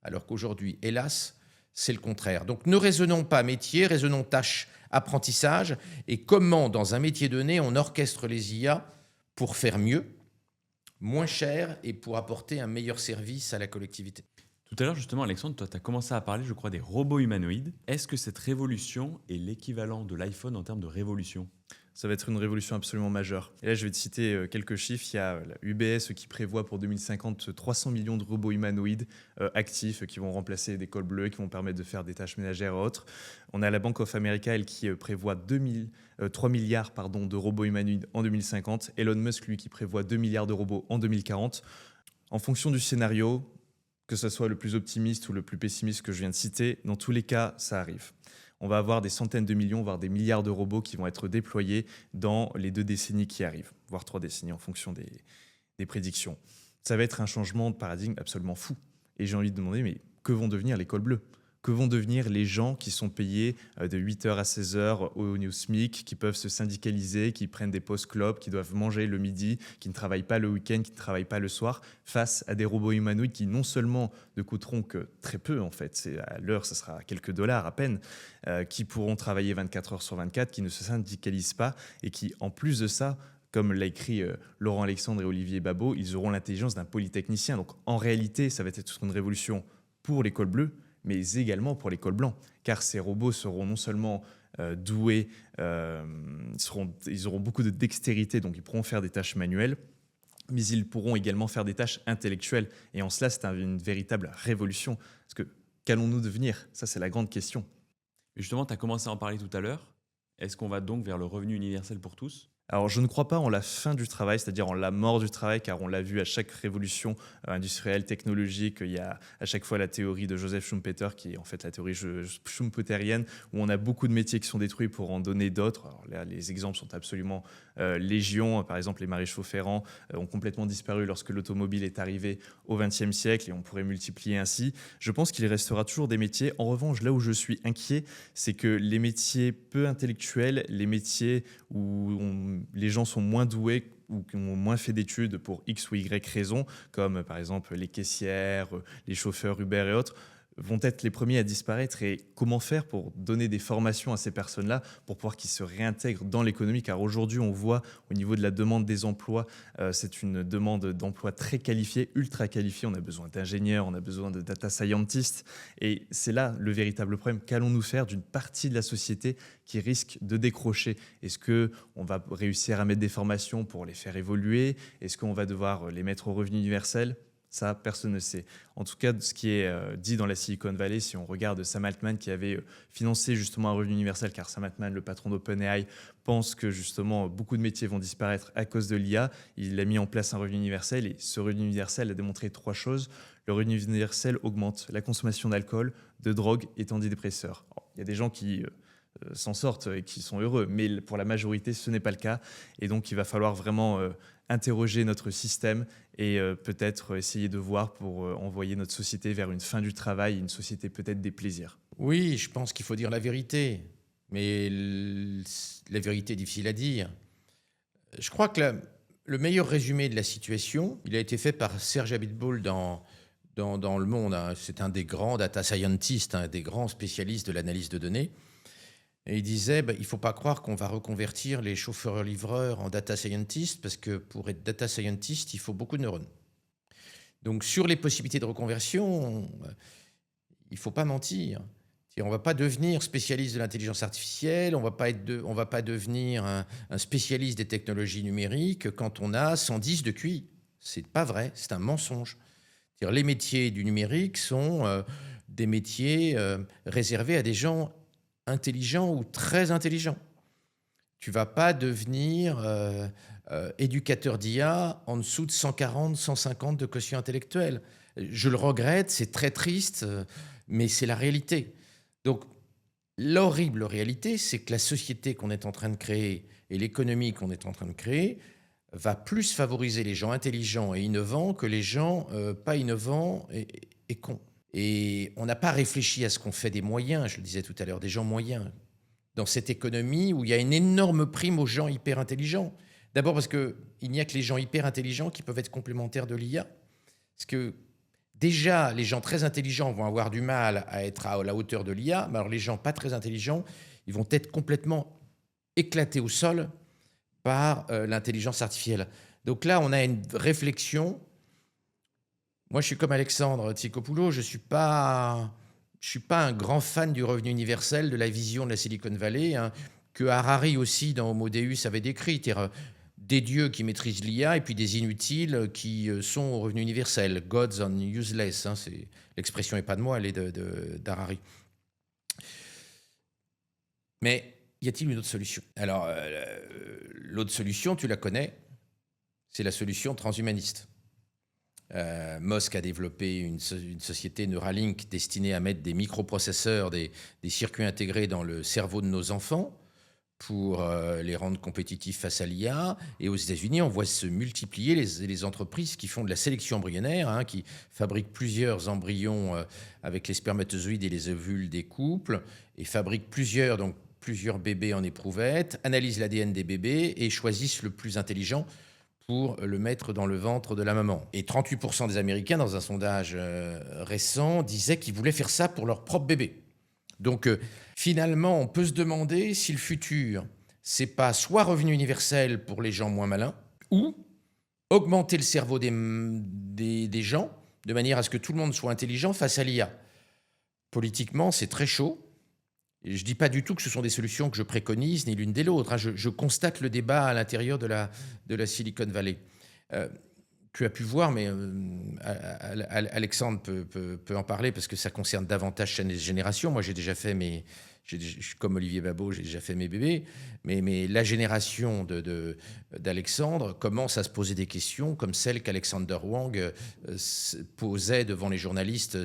alors qu'aujourd'hui, hélas, c'est le contraire. Donc, ne raisonnons pas métier, raisonnons tâche, apprentissage, et comment, dans un métier donné, on orchestre les IA pour faire mieux, moins cher, et pour apporter un meilleur service à la collectivité. Tout à l'heure, justement, Alexandre, toi, tu as commencé à parler, je crois, des robots humanoïdes. Est-ce que cette révolution est l'équivalent de l'iPhone en termes de révolution ? Ça va être une révolution absolument majeure. Et là, je vais te citer quelques chiffres. Il y a la UBS qui prévoit pour 2050 300 millions de robots humanoïdes actifs qui vont remplacer des cols bleus, qui vont permettre de faire des tâches ménagères et autres. On a la Bank of America, elle, qui prévoit 3 milliards de robots humanoïdes en 2050. Elon Musk, lui, qui prévoit 2 milliards de robots en 2040. En fonction du scénario, que ce soit le plus optimiste ou le plus pessimiste que je viens de citer, dans tous les cas, ça arrive. On va avoir des centaines de millions, voire des milliards de robots qui vont être déployés dans les 2 décennies qui arrivent, voire 3 décennies en fonction des prédictions. Ça va être un changement de paradigme absolument fou. Et j'ai envie de demander, mais que vont devenir les cols bleus ? Que vont devenir les gens qui sont payés de 8h à 16h au SMIC, qui peuvent se syndicaliser, qui prennent des post-clopes, qui doivent manger le midi, qui ne travaillent pas le week-end, qui ne travaillent pas le soir, face à des robots humanoïdes qui non seulement ne coûteront que très peu, en fait, à l'heure, ça sera quelques dollars à peine, qui pourront travailler 24 heures sur 24, qui ne se syndicalisent pas et qui, en plus de ça, comme l'a écrit Laurent Alexandre et Olivier Babot, ils auront l'intelligence d'un polytechnicien. Donc en réalité, ça va être une révolution pour les cols bleus, mais également pour les cols blancs, car ces robots seront non seulement doués, ils auront beaucoup de dextérité, donc ils pourront faire des tâches manuelles, mais ils pourront également faire des tâches intellectuelles. Et en cela, c'est une véritable révolution. Parce que qu'allons-nous devenir ? Ça, c'est la grande question. Justement, tu as commencé à en parler tout à l'heure. Est-ce qu'on va donc vers le revenu universel pour tous ? Alors, je ne crois pas en la fin du travail, c'est-à-dire en la mort du travail, car on l'a vu à chaque révolution industrielle, technologique. Il y a à chaque fois la théorie de Joseph Schumpeter, qui est en fait la théorie schumpeterienne, où on a beaucoup de métiers qui sont détruits pour en donner d'autres. Alors là, les exemples sont absolument légion. Par exemple, les maréchaux ferrants ont complètement disparu lorsque l'automobile est arrivée au XXe siècle, et on pourrait multiplier ainsi. Je pense qu'il restera toujours des métiers. En revanche, là où je suis inquiet, c'est que les métiers peu intellectuels, les métiers où les gens sont moins doués ou qui ont moins fait d'études pour X ou Y raisons, comme par exemple les caissières, les chauffeurs Uber et autres, vont être les premiers à disparaître. Et comment faire pour donner des formations à ces personnes-là pour pouvoir qu'ils se réintègrent dans l'économie ? Car aujourd'hui, on voit au niveau de la demande des emplois, c'est une demande d'emploi très qualifiée, ultra qualifiée. On a besoin d'ingénieurs, on a besoin de data scientists. Et c'est là le véritable problème. Qu'allons-nous faire d'une partie de la société qui risque de décrocher ? Est-ce qu'on va réussir à mettre des formations pour les faire évoluer ? Est-ce qu'on va devoir les mettre au revenu universel ? Ça, personne ne sait. En tout cas, ce qui est dit dans la Silicon Valley, si on regarde Sam Altman qui avait financé justement un revenu universel, car Sam Altman, le patron d'OpenAI, pense que justement beaucoup de métiers vont disparaître à cause de l'IA. Il a mis en place un revenu universel et ce revenu universel a démontré 3 choses. Le revenu universel augmente la consommation d'alcool, de drogue et d'antidépresseurs. Il y a des gens qui s'en sortent et qui sont heureux, mais pour la majorité, ce n'est pas le cas. Et donc, il va falloir vraiment interroger notre système et peut-être essayer de voir pour envoyer notre société vers une fin du travail, une société peut-être des plaisirs. Oui, je pense qu'il faut dire la vérité, mais la vérité est difficile à dire. Je crois que le meilleur résumé de la situation, il a été fait par Serge Abitboul dans Le Monde. C'est un des grands data scientists, un des grands spécialistes de l'analyse de données. Et il disait, il ne faut pas croire qu'on va reconvertir les chauffeurs-livreurs en data scientists, parce que pour être data scientist, il faut beaucoup de neurones. Donc sur les possibilités de reconversion, il ne faut pas mentir. On ne va pas devenir spécialiste de l'intelligence artificielle, on ne va pas devenir un spécialiste des technologies numériques quand on a 110 de QI. Ce n'est pas vrai, c'est un mensonge. Les métiers du numérique sont des métiers réservés à des gens intelligents ou très intelligents. Tu ne vas pas devenir éducateur d'IA en dessous de 140, 150 de quotient intellectuel. Je le regrette, c'est très triste, mais c'est la réalité. Donc, l'horrible réalité, c'est que la société qu'on est en train de créer et l'économie qu'on est en train de créer va plus favoriser les gens intelligents et innovants que les gens pas innovants et cons. Et on n'a pas réfléchi à ce qu'on fait des moyens, je le disais tout à l'heure, des gens moyens, dans cette économie où il y a une énorme prime aux gens hyper intelligents. D'abord parce qu'il n'y a que les gens hyper intelligents qui peuvent être complémentaires de l'IA. Parce que déjà, les gens très intelligents vont avoir du mal à être à la hauteur de l'IA, mais alors les gens pas très intelligents, ils vont être complètement éclatés au sol par l'intelligence artificielle. Donc là, on a une réflexion. Moi, je suis comme Alexandre Tsikhopoulos, je ne suis pas un grand fan du revenu universel, de la vision de la Silicon Valley. que Harari aussi, dans Homo Deus, avait décrit. C'est-à-dire des dieux qui maîtrisent l'IA et puis des inutiles qui sont au revenu universel. Gods on useless. L'expression n'est pas de moi, elle est d'Harari. Mais y a-t-il une autre solution? Alors, l'autre solution, tu la connais, c'est la solution transhumaniste. Musk a développé une société Neuralink destinée à mettre des microprocesseurs, des circuits intégrés dans le cerveau de nos enfants pour les rendre compétitifs face à l'IA. Et aux États-Unis, on voit se multiplier les entreprises qui font de la sélection embryonnaire, qui fabriquent plusieurs embryons avec les spermatozoïdes et les ovules des couples, et fabriquent plusieurs bébés en éprouvette, analysent l'ADN des bébés et choisissent le plus intelligent pour le mettre dans le ventre de la maman. Et 38% des Américains, dans un sondage récent, disaient qu'ils voulaient faire ça pour leur propre bébé. Donc, finalement, on peut se demander si le futur, c'est pas soit revenu universel pour les gens moins malins, ou augmenter le cerveau des gens de manière à ce que tout le monde soit intelligent face à l'IA. Politiquement, c'est très chaud. Et je ne dis pas du tout que ce sont des solutions que je préconise, ni l'une ni l'autre. Je constate le débat à l'intérieur de la Silicon Valley. Tu as pu voir, mais Alexandre peut en parler parce que ça concerne davantage chaque génération. Moi, j'ai déjà fait comme Olivier Babot, j'ai déjà fait mes bébés. Mais la génération d'Alexandre commence à se poser des questions comme celles qu'Alexander Wang posait devant les journalistes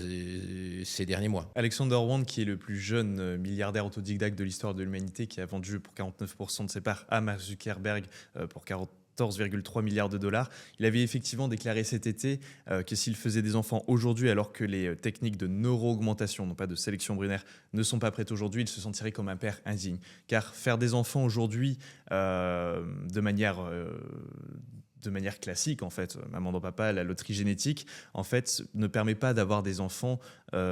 ces derniers mois. Alexander Wang, qui est le plus jeune milliardaire autodidacte de l'histoire de l'humanité, qui a vendu pour 49% de ses parts à Mark Zuckerberg pour 14,3 milliards de dollars. Il avait effectivement déclaré cet été que s'il faisait des enfants aujourd'hui, alors que les techniques de neuro-augmentation, non pas de sélection embryonnaire, ne sont pas prêtes aujourd'hui, il se sentirait comme un père indigne. Car faire des enfants aujourd'hui de manière classique, en fait, maman dans papa, la loterie génétique, en fait, ne permet pas d'avoir des enfants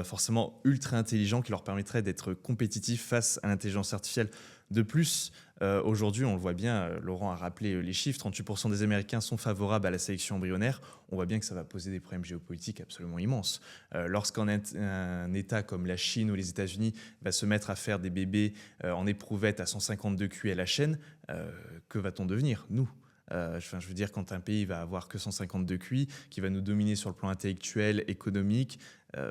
forcément ultra intelligents qui leur permettraient d'être compétitifs face à l'intelligence artificielle. De plus, aujourd'hui, on le voit bien, Laurent a rappelé les chiffres, 38% des Américains sont favorables à la sélection embryonnaire. On voit bien que ça va poser des problèmes géopolitiques absolument immenses. Lorsqu'un État comme la Chine ou les États-Unis va se mettre à faire des bébés en éprouvette à 152 QI à la chaîne, que va-t-on devenir, nous ? Je veux dire, quand un pays va avoir que 152 QI, qui va nous dominer sur le plan intellectuel, économique,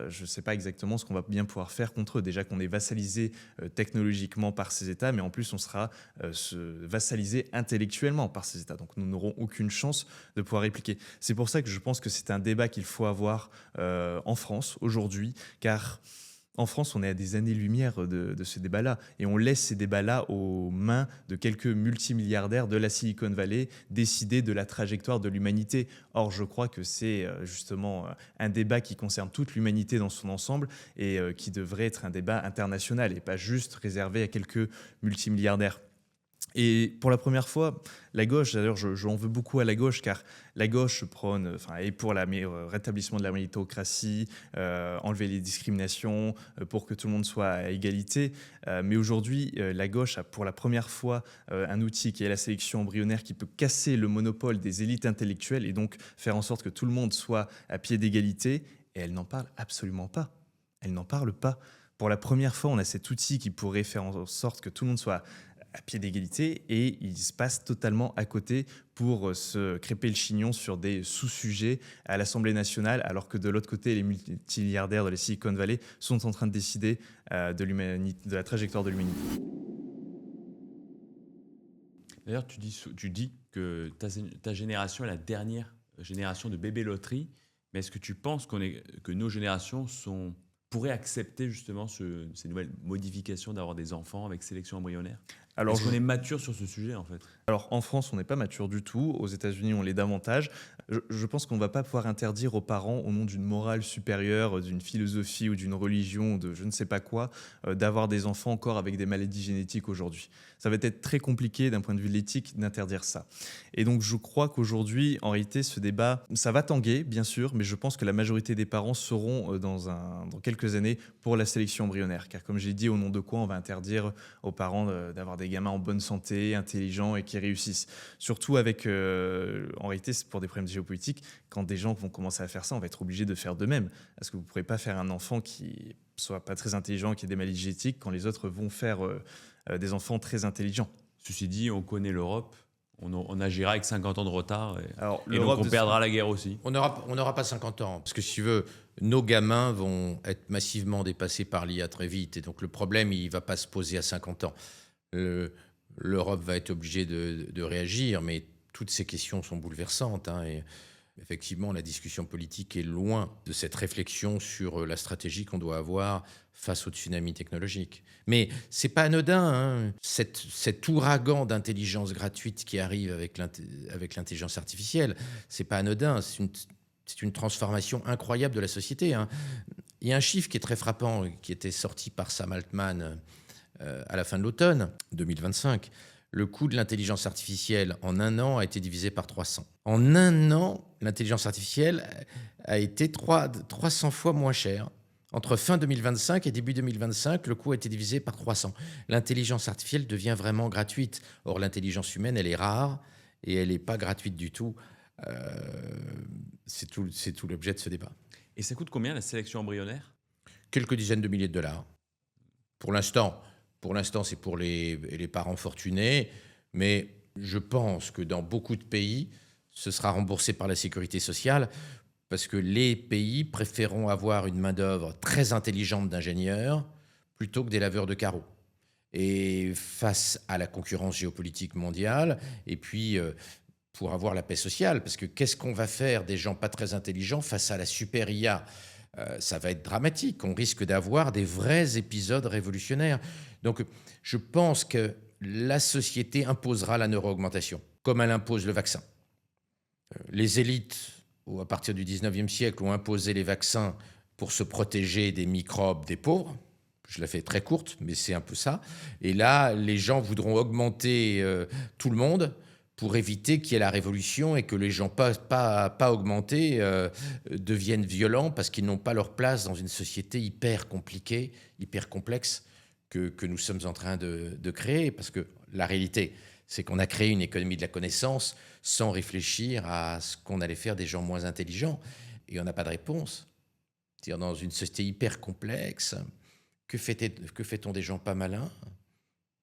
je ne sais pas exactement ce qu'on va bien pouvoir faire contre eux. Déjà qu'on est vassalisé technologiquement par ces États, mais en plus on sera vassalisé intellectuellement par ces États. Donc nous n'aurons aucune chance de pouvoir répliquer. C'est pour ça que je pense que c'est un débat qu'il faut avoir en France aujourd'hui, car en France, on est à des années-lumière de ce débat-là. Et on laisse ces débats-là aux mains de quelques multimilliardaires de la Silicon Valley décider de la trajectoire de l'humanité. Or, je crois que c'est justement un débat qui concerne toute l'humanité dans son ensemble et qui devrait être un débat international et pas juste réservé à quelques multimilliardaires. Et pour la première fois, la gauche, d'ailleurs j'en veux beaucoup à la gauche, car la gauche prône, est pour le rétablissement de la méritocratie, enlever les discriminations, pour que tout le monde soit à égalité. Mais aujourd'hui, la gauche a pour la première fois un outil qui est la sélection embryonnaire qui peut casser le monopole des élites intellectuelles et donc faire en sorte que tout le monde soit à pied d'égalité. Et elle n'en parle absolument pas. Elle n'en parle pas. Pour la première fois, on a cet outil qui pourrait faire en sorte que tout le monde soit à pied d'égalité et il se passe totalement à côté pour se crêper le chignon sur des sous-sujets à l'Assemblée nationale, alors que de l'autre côté, les multimilliardaires de la Silicon Valley sont en train de décider de la trajectoire de l'humanité. D'ailleurs, tu dis que ta génération est la dernière génération de bébés loterie, mais est-ce que tu penses que nos générations pourraient accepter justement ces nouvelles modifications d'avoir des enfants avec sélection embryonnaire ? Est-ce qu'on est mature sur ce sujet, en fait ? Alors, en France, on n'est pas mature du tout. Aux États-Unis, on l'est davantage. Je pense qu'on ne va pas pouvoir interdire aux parents, au nom d'une morale supérieure, d'une philosophie ou d'une religion, ou de je ne sais pas quoi, d'avoir des enfants encore avec des maladies génétiques aujourd'hui. Ça va être très compliqué d'un point de vue de l'éthique d'interdire ça. Et donc, je crois qu'aujourd'hui, en réalité, ce débat, ça va tanguer, bien sûr, mais je pense que la majorité des parents seront dans quelques années pour la sélection embryonnaire. Car comme j'ai dit, au nom de quoi on va interdire aux parents d'avoir des gamins en bonne santé, intelligents et qui réussissent. Surtout avec, en réalité, c'est pour des problèmes géopolitiques, quand des gens vont commencer à faire ça, on va être obligé de faire de même. Parce que vous ne pourrez pas faire un enfant qui soit pas très intelligent, qui ait des maladies génétiques, quand les autres vont faire des enfants très intelligents. Ceci dit, on connaît l'Europe, on agira avec 50 ans de retard Alors, et donc on perdra la guerre aussi. On n'aura pas 50 ans, parce que si tu veux, nos gamins vont être massivement dépassés par l'IA très vite, et donc le problème, il ne va pas se poser à 50 ans. L'Europe va être obligée de réagir, mais toutes ces questions sont bouleversantes, hein, et effectivement, la discussion politique est loin de cette réflexion sur la stratégie qu'on doit avoir face au tsunami technologique. Mais c'est pas anodin, hein, cet ouragan d'intelligence gratuite qui arrive avec l'intelligence artificielle. C'est pas anodin, c'est une transformation incroyable de la société, hein. Il y a un chiffre qui est très frappant, qui était sorti par Sam Altman à la fin de l'automne 2025. Le coût de l'intelligence artificielle en un an a été divisé par 300. En un an, l'intelligence artificielle a été 300 fois moins chère. Entre fin 2025 et début 2025, le coût a été divisé par 300. L'intelligence artificielle devient vraiment gratuite. Or, l'intelligence humaine, elle est rare et elle n'est pas gratuite du tout. C'est tout l'objet de ce débat. Et ça coûte combien la sélection embryonnaire ? Quelques dizaines de milliers de dollars. Pour l'instant, c'est pour les parents fortunés, mais je pense que dans beaucoup de pays, ce sera remboursé par la sécurité sociale parce que les pays préféreront avoir une main-d'œuvre très intelligente d'ingénieurs plutôt que des laveurs de carreaux. Et face à la concurrence géopolitique mondiale, et puis pour avoir la paix sociale, parce que qu'est-ce qu'on va faire des gens pas très intelligents face à la super IA ? Ça va être dramatique. On risque d'avoir des vrais épisodes révolutionnaires. Donc, je pense que la société imposera la neuroaugmentation, comme elle impose le vaccin. Les élites, à partir du 19e siècle, ont imposé les vaccins pour se protéger des microbes des pauvres. Je la fais très courte, mais c'est un peu ça. Et là, les gens voudront augmenter tout le monde pour éviter qu'il y ait la révolution et que les gens pas augmentés deviennent violents parce qu'ils n'ont pas leur place dans une société hyper compliquée, hyper complexe que nous sommes en train de créer. Parce que la réalité, c'est qu'on a créé une économie de la connaissance sans réfléchir à ce qu'on allait faire des gens moins intelligents. Et on n'a pas de réponse. C'est-à-dire, dans une société hyper complexe, que fait-on des gens pas malins ?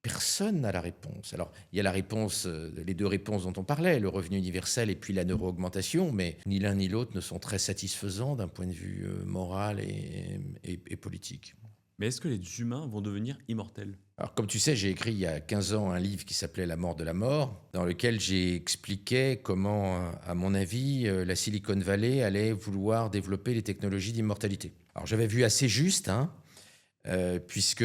Personne n'a la réponse. Alors, il y a la réponse, les deux réponses dont on parlait, le revenu universel et puis la neuroaugmentation, mais ni l'un ni l'autre ne sont très satisfaisants d'un point de vue moral et politique. Mais est-ce que les humains vont devenir immortels ? Alors, comme tu sais, j'ai écrit il y a 15 ans un livre qui s'appelait « La mort de la mort », dans lequel j'expliquais comment, à mon avis, la Silicon Valley allait vouloir développer les technologies d'immortalité. Alors, j'avais vu assez juste, hein, puisque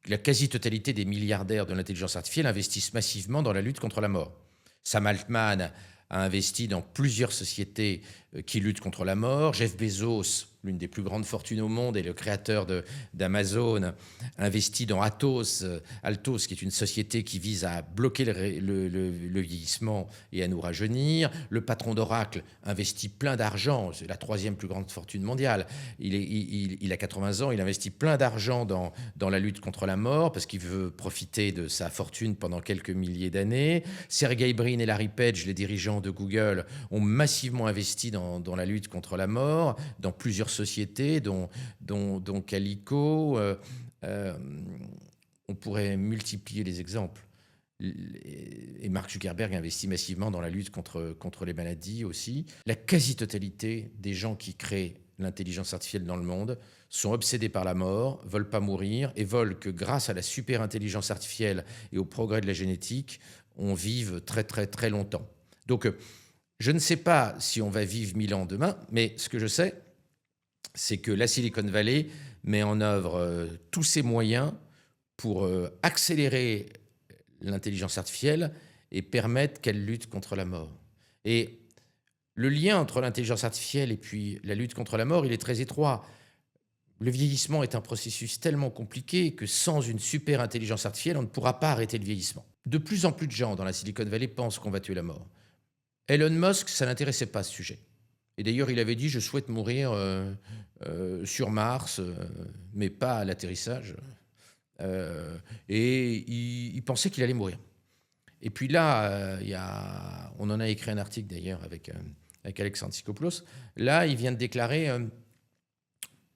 la quasi-totalité des milliardaires de l'intelligence artificielle investissent massivement dans la lutte contre la mort. Sam Altman a investi dans plusieurs sociétés qui luttent contre la mort. Jeff Bezos, l'une des plus grandes fortunes au monde et le créateur d'Amazon, investit dans Altos, qui est une société qui vise à bloquer le vieillissement et à nous rajeunir. Le patron d'Oracle investit plein d'argent, c'est la 3e plus grande fortune mondiale. Il a 80 ans, il investit plein d'argent dans la lutte contre la mort parce qu'il veut profiter de sa fortune pendant quelques milliers d'années. Sergey Brin et Larry Page, les dirigeants de Google, ont massivement investi dans la lutte contre la mort, dans plusieurs sociétés, dont Calico. On pourrait multiplier les exemples. Et Mark Zuckerberg investit massivement dans la lutte contre les maladies aussi. La quasi-totalité des gens qui créent l'intelligence artificielle dans le monde sont obsédés par la mort, veulent pas mourir et veulent que grâce à la super intelligence artificielle et au progrès de la génétique, on vive très très très longtemps. Donc, je ne sais pas si on va vivre 1000 ans demain, mais ce que je sais, c'est que la Silicon Valley met en œuvre tous ses moyens pour accélérer l'intelligence artificielle et permettre qu'elle lutte contre la mort. Et le lien entre l'intelligence artificielle et puis la lutte contre la mort, il est très étroit. Le vieillissement est un processus tellement compliqué que sans une super intelligence artificielle, on ne pourra pas arrêter le vieillissement. De plus en plus de gens dans la Silicon Valley pensent qu'on va tuer la mort. Elon Musk, ça n'intéressait pas ce sujet. Et d'ailleurs, il avait dit « je souhaite mourir sur Mars, mais pas à l'atterrissage ». Et il pensait qu'il allait mourir. Et puis là, on en a écrit un article d'ailleurs avec Alexandre Tsikouplos. Là, il vient de déclarer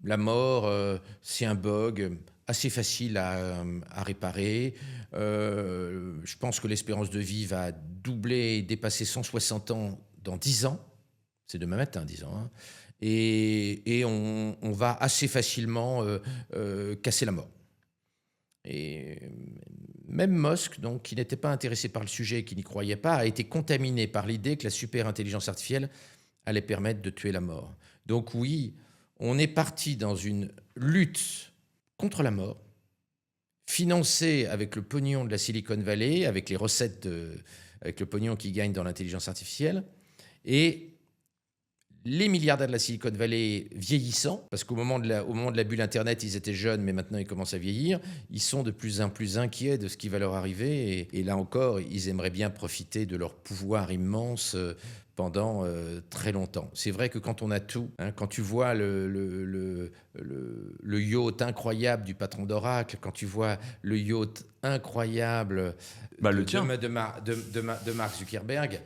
la mort, c'est un bug. assez facile à réparer. Je pense que l'espérance de vie va doubler et dépasser 160 ans dans 10 ans. C'est demain matin, 10 ans. Hein. Et on va assez facilement casser la mort. Et même Musk, donc, qui n'était pas intéressé par le sujet, qui n'y croyait pas, a été contaminé par l'idée que la super intelligence artificielle allait permettre de tuer la mort. Donc oui, on est parti dans une lutte contre la mort, financée avec le pognon de la Silicon Valley, avec les recettes, avec le pognon qu'ils gagnent dans l'intelligence artificielle, et les milliardaires de la Silicon Valley vieillissant, parce qu'au moment de la bulle Internet, ils étaient jeunes, mais maintenant ils commencent à vieillir, ils sont de plus en plus inquiets de ce qui va leur arriver. Et là encore, ils aimeraient bien profiter de leur pouvoir immense pendant très longtemps. C'est vrai que quand on a tout, hein, quand tu vois le yacht incroyable du patron d'Oracle, quand tu vois le yacht incroyable de Mark Zuckerberg,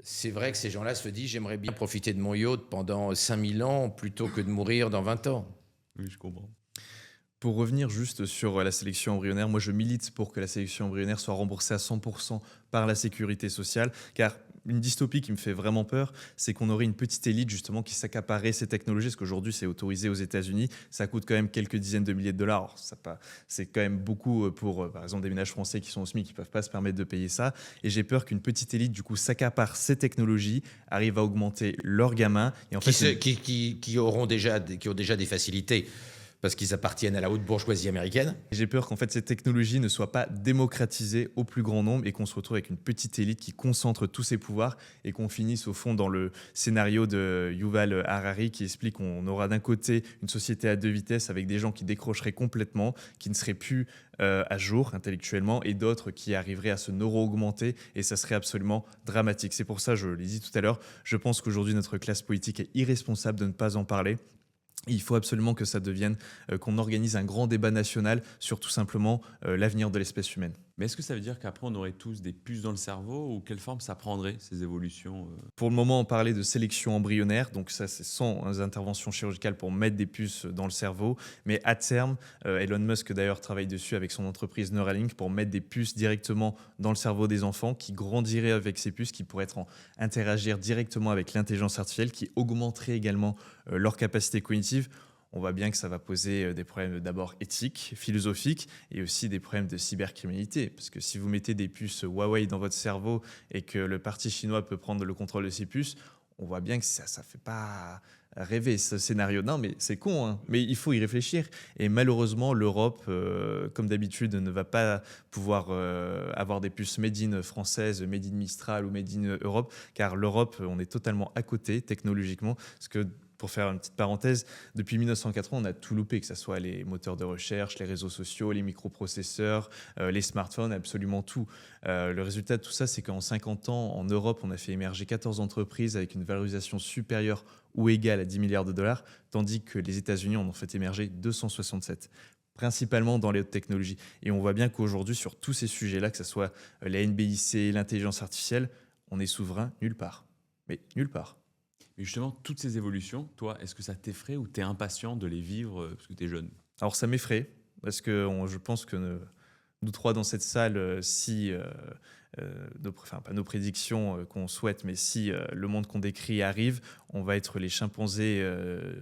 c'est vrai que ces gens-là se disent « j'aimerais bien profiter de mon yacht pendant 5000 ans plutôt que de mourir dans 20 ans ». Oui, je comprends. Pour revenir juste sur la sélection embryonnaire, moi je milite pour que la sélection embryonnaire soit remboursée à 100% par la sécurité sociale, car une dystopie qui me fait vraiment peur, c'est qu'on aurait une petite élite justement qui s'accaparerait ces technologies, parce qu'aujourd'hui c'est autorisé aux États-Unis, ça coûte quand même quelques dizaines de milliers de dollars. Alors, c'est quand même beaucoup pour par exemple des ménages français qui sont au SMIC qui ne peuvent pas se permettre de payer ça, et j'ai peur qu'une petite élite du coup s'accapare ces technologies, arrive à augmenter leurs gamins, et en fait qui ont déjà des facilités. Parce qu'ils appartiennent à la haute bourgeoisie américaine. J'ai peur qu'en fait ces technologies ne soient pas démocratisées au plus grand nombre et qu'on se retrouve avec une petite élite qui concentre tous ses pouvoirs et qu'on finisse au fond dans le scénario de Yuval Harari qui explique qu'on aura d'un côté une société à deux vitesses avec des gens qui décrocheraient complètement, qui ne seraient plus à jour intellectuellement et d'autres qui arriveraient à se neuro-augmenter et ça serait absolument dramatique. C'est pour ça, je l'ai dit tout à l'heure, je pense qu'aujourd'hui notre classe politique est irresponsable de ne pas en parler. Il faut absolument que ça devienne, qu'on organise un grand débat national sur tout simplement l'avenir de l'espèce humaine. Mais est-ce que ça veut dire qu'après, on aurait tous des puces dans le cerveau ou quelle forme ça prendrait, ces évolutions Pour le moment, on parlait de sélection embryonnaire, donc ça, c'est sans intervention chirurgicale pour mettre des puces dans le cerveau. Mais à terme, Elon Musk d'ailleurs travaille dessus avec son entreprise Neuralink pour mettre des puces directement dans le cerveau des enfants qui grandiraient avec ces puces, qui pourraient interagir directement avec l'intelligence artificielle, qui augmenterait également leur capacité cognitive. On voit bien que ça va poser des problèmes d'abord éthiques, philosophiques et aussi des problèmes de cybercriminalité. Parce que si vous mettez des puces Huawei dans votre cerveau et que le parti chinois peut prendre le contrôle de ces puces, on voit bien que ça ne fait pas rêver ce scénario. Non, mais c'est con, hein. Mais il faut y réfléchir. Et malheureusement, l'Europe, comme d'habitude, ne va pas pouvoir avoir des puces made in françaises, made in Mistral ou made in Europe, car l'Europe, on est totalement à côté technologiquement. Parce que pour faire une petite parenthèse, depuis 1980, on a tout loupé, que ce soit les moteurs de recherche, les réseaux sociaux, les microprocesseurs, les smartphones, absolument tout. Le résultat de tout ça, c'est qu'en 50 ans, en Europe, on a fait émerger 14 entreprises avec une valorisation supérieure ou égale à 10 milliards de dollars, tandis que les États-Unis en ont fait émerger 267. Principalement dans les hautes technologies. Et on voit bien qu'aujourd'hui, sur tous ces sujets-là, que ce soit la NBIC, l'intelligence artificielle, on est souverain nulle part. Mais nulle part. Mais justement, toutes ces évolutions, toi, est-ce que ça t'effraie ou t'es impatient de les vivre parce que t'es jeune ? Alors ça m'effraie, parce que je pense que nous trois dans cette salle, si, pas nos prédictions qu'on souhaite, mais si le monde qu'on décrit arrive, on va être les chimpanzés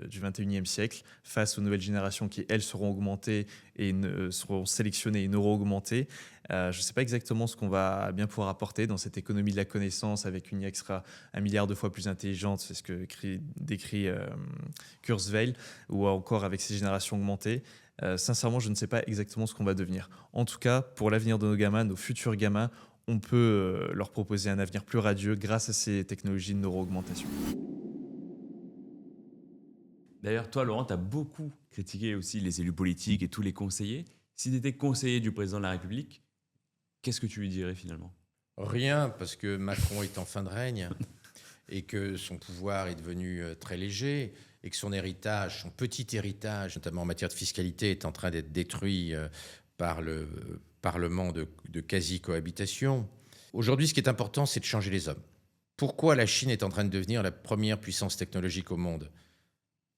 du 21e siècle face aux nouvelles générations qui, elles, seront augmentées et seront sélectionnées et neuro-augmentées. Je ne sais pas exactement ce qu'on va bien pouvoir apporter dans cette économie de la connaissance avec une IA qui sera 1 milliard de fois plus intelligente, c'est ce que décrit Kurzweil, ou encore avec ces générations augmentées. Sincèrement, je ne sais pas exactement ce qu'on va devenir. En tout cas, pour l'avenir de nos gamins, nos futurs gamins, on peut leur proposer un avenir plus radieux grâce à ces technologies de neuro-augmentation. D'ailleurs, toi, Laurent, tu as beaucoup critiqué aussi les élus politiques et tous les conseillers. Si tu étais conseiller du président de la République, qu'est-ce que tu lui dirais finalement ? Rien, parce que Macron est en fin de règne et que son pouvoir est devenu très léger et que son héritage, son petit héritage, notamment en matière de fiscalité, est en train d'être détruit par le Parlement de quasi-cohabitation. Aujourd'hui, ce qui est important, c'est de changer les hommes. Pourquoi la Chine est en train de devenir la première puissance technologique au monde ?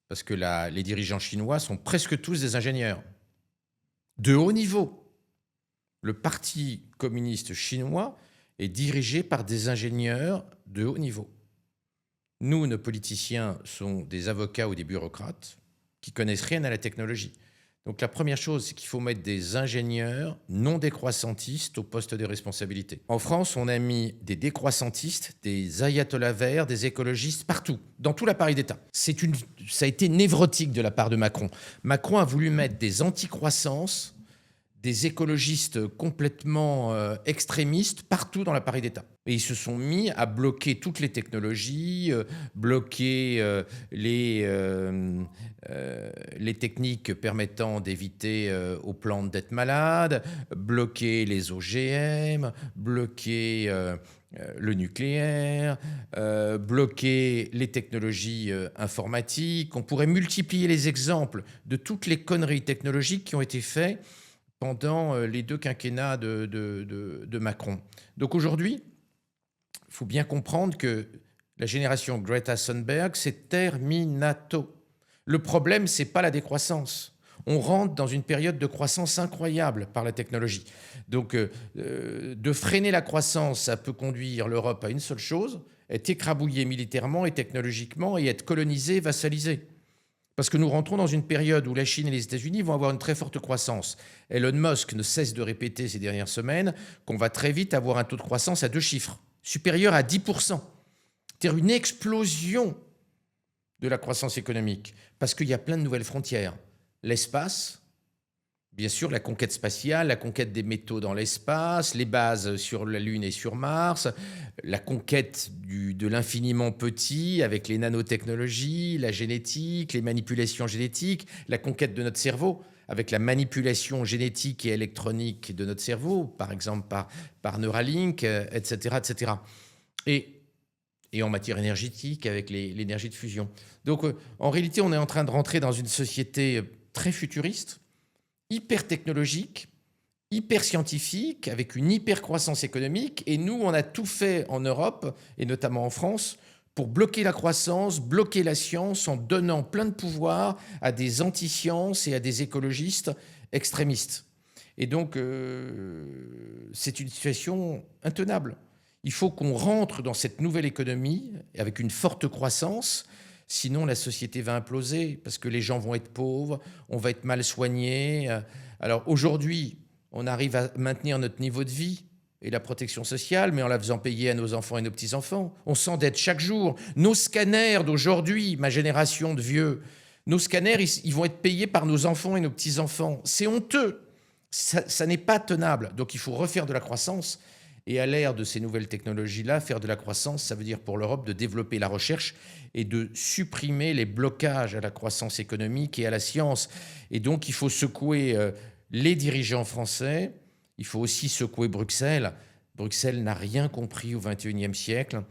Parce que les dirigeants chinois sont presque tous des ingénieurs. de haut niveau. Le Parti communiste chinois est dirigé par des ingénieurs de haut niveau. Nous, nos politiciens, sont des avocats ou des bureaucrates qui connaissent rien à la technologie. Donc la première chose, c'est qu'il faut mettre des ingénieurs non décroissantistes au poste de responsabilité. En France, on a mis des décroissantistes, des ayatollahs verts, des écologistes, partout, dans tout l'appareil d'État. Ça a été névrotique de la part de Macron. Macron a voulu mettre des anti-croissances, des écologistes complètement extrémistes partout dans l'appareil d'État. Et ils se sont mis à bloquer toutes les technologies, bloquer les techniques permettant d'éviter aux plantes d'être malades, bloquer les OGM, bloquer le nucléaire, bloquer les technologies informatiques. On pourrait multiplier les exemples de toutes les conneries technologiques qui ont été faites pendant les 2 quinquennats de Macron. Donc aujourd'hui, il faut bien comprendre que la génération Greta Thunberg, c'est terminato. Le problème, ce n'est pas la décroissance. On rentre dans une période de croissance incroyable par la technologie. Donc, de freiner la croissance, ça peut conduire l'Europe à une seule chose, être écrabouillée militairement et technologiquement et être colonisée, vassalisée. Parce que nous rentrons dans une période où la Chine et les États-Unis vont avoir une très forte croissance. Elon Musk ne cesse de répéter ces dernières semaines qu'on va très vite avoir un taux de croissance à 2 chiffres, supérieur à 10%. C'est-à-dire une explosion de la croissance économique, parce qu'il y a plein de nouvelles frontières. L'espace, bien sûr, la conquête spatiale, la conquête des métaux dans l'espace, les bases sur la Lune et sur Mars, la conquête de l'infiniment petit avec les nanotechnologies, la génétique, les manipulations génétiques, la conquête de notre cerveau avec la manipulation génétique et électronique de notre cerveau, par exemple par Neuralink, etc., etc. Et en matière énergétique avec l'énergie de fusion. Donc, en réalité, on est en train de rentrer dans une société très futuriste, hyper technologique, hyper scientifique, avec une hyper croissance économique. Et nous, on a tout fait en Europe, et notamment en France, pour bloquer la croissance, bloquer la science, en donnant plein de pouvoir à des anti-sciences et à des écologistes extrémistes. Et donc, c'est une situation intenable. Il faut qu'on rentre dans cette nouvelle économie avec une forte croissance, sinon la société va imploser, parce que les gens vont être pauvres, on va être mal soignés. Alors aujourd'hui, on arrive à maintenir notre niveau de vie et la protection sociale, mais en la faisant payer à nos enfants et nos petits-enfants. On s'endette chaque jour. Nos scanners d'aujourd'hui, ma génération de vieux, nos scanners, ils vont être payés par nos enfants et nos petits-enfants. C'est honteux. Ça n'est pas tenable. Donc il faut refaire de la croissance. Et à l'ère de ces nouvelles technologies-là, faire de la croissance, ça veut dire pour l'Europe de développer la recherche et de supprimer les blocages à la croissance économique et à la science. Et donc, il faut secouer les dirigeants français, il faut aussi secouer Bruxelles. Bruxelles n'a rien compris au XXIe siècle.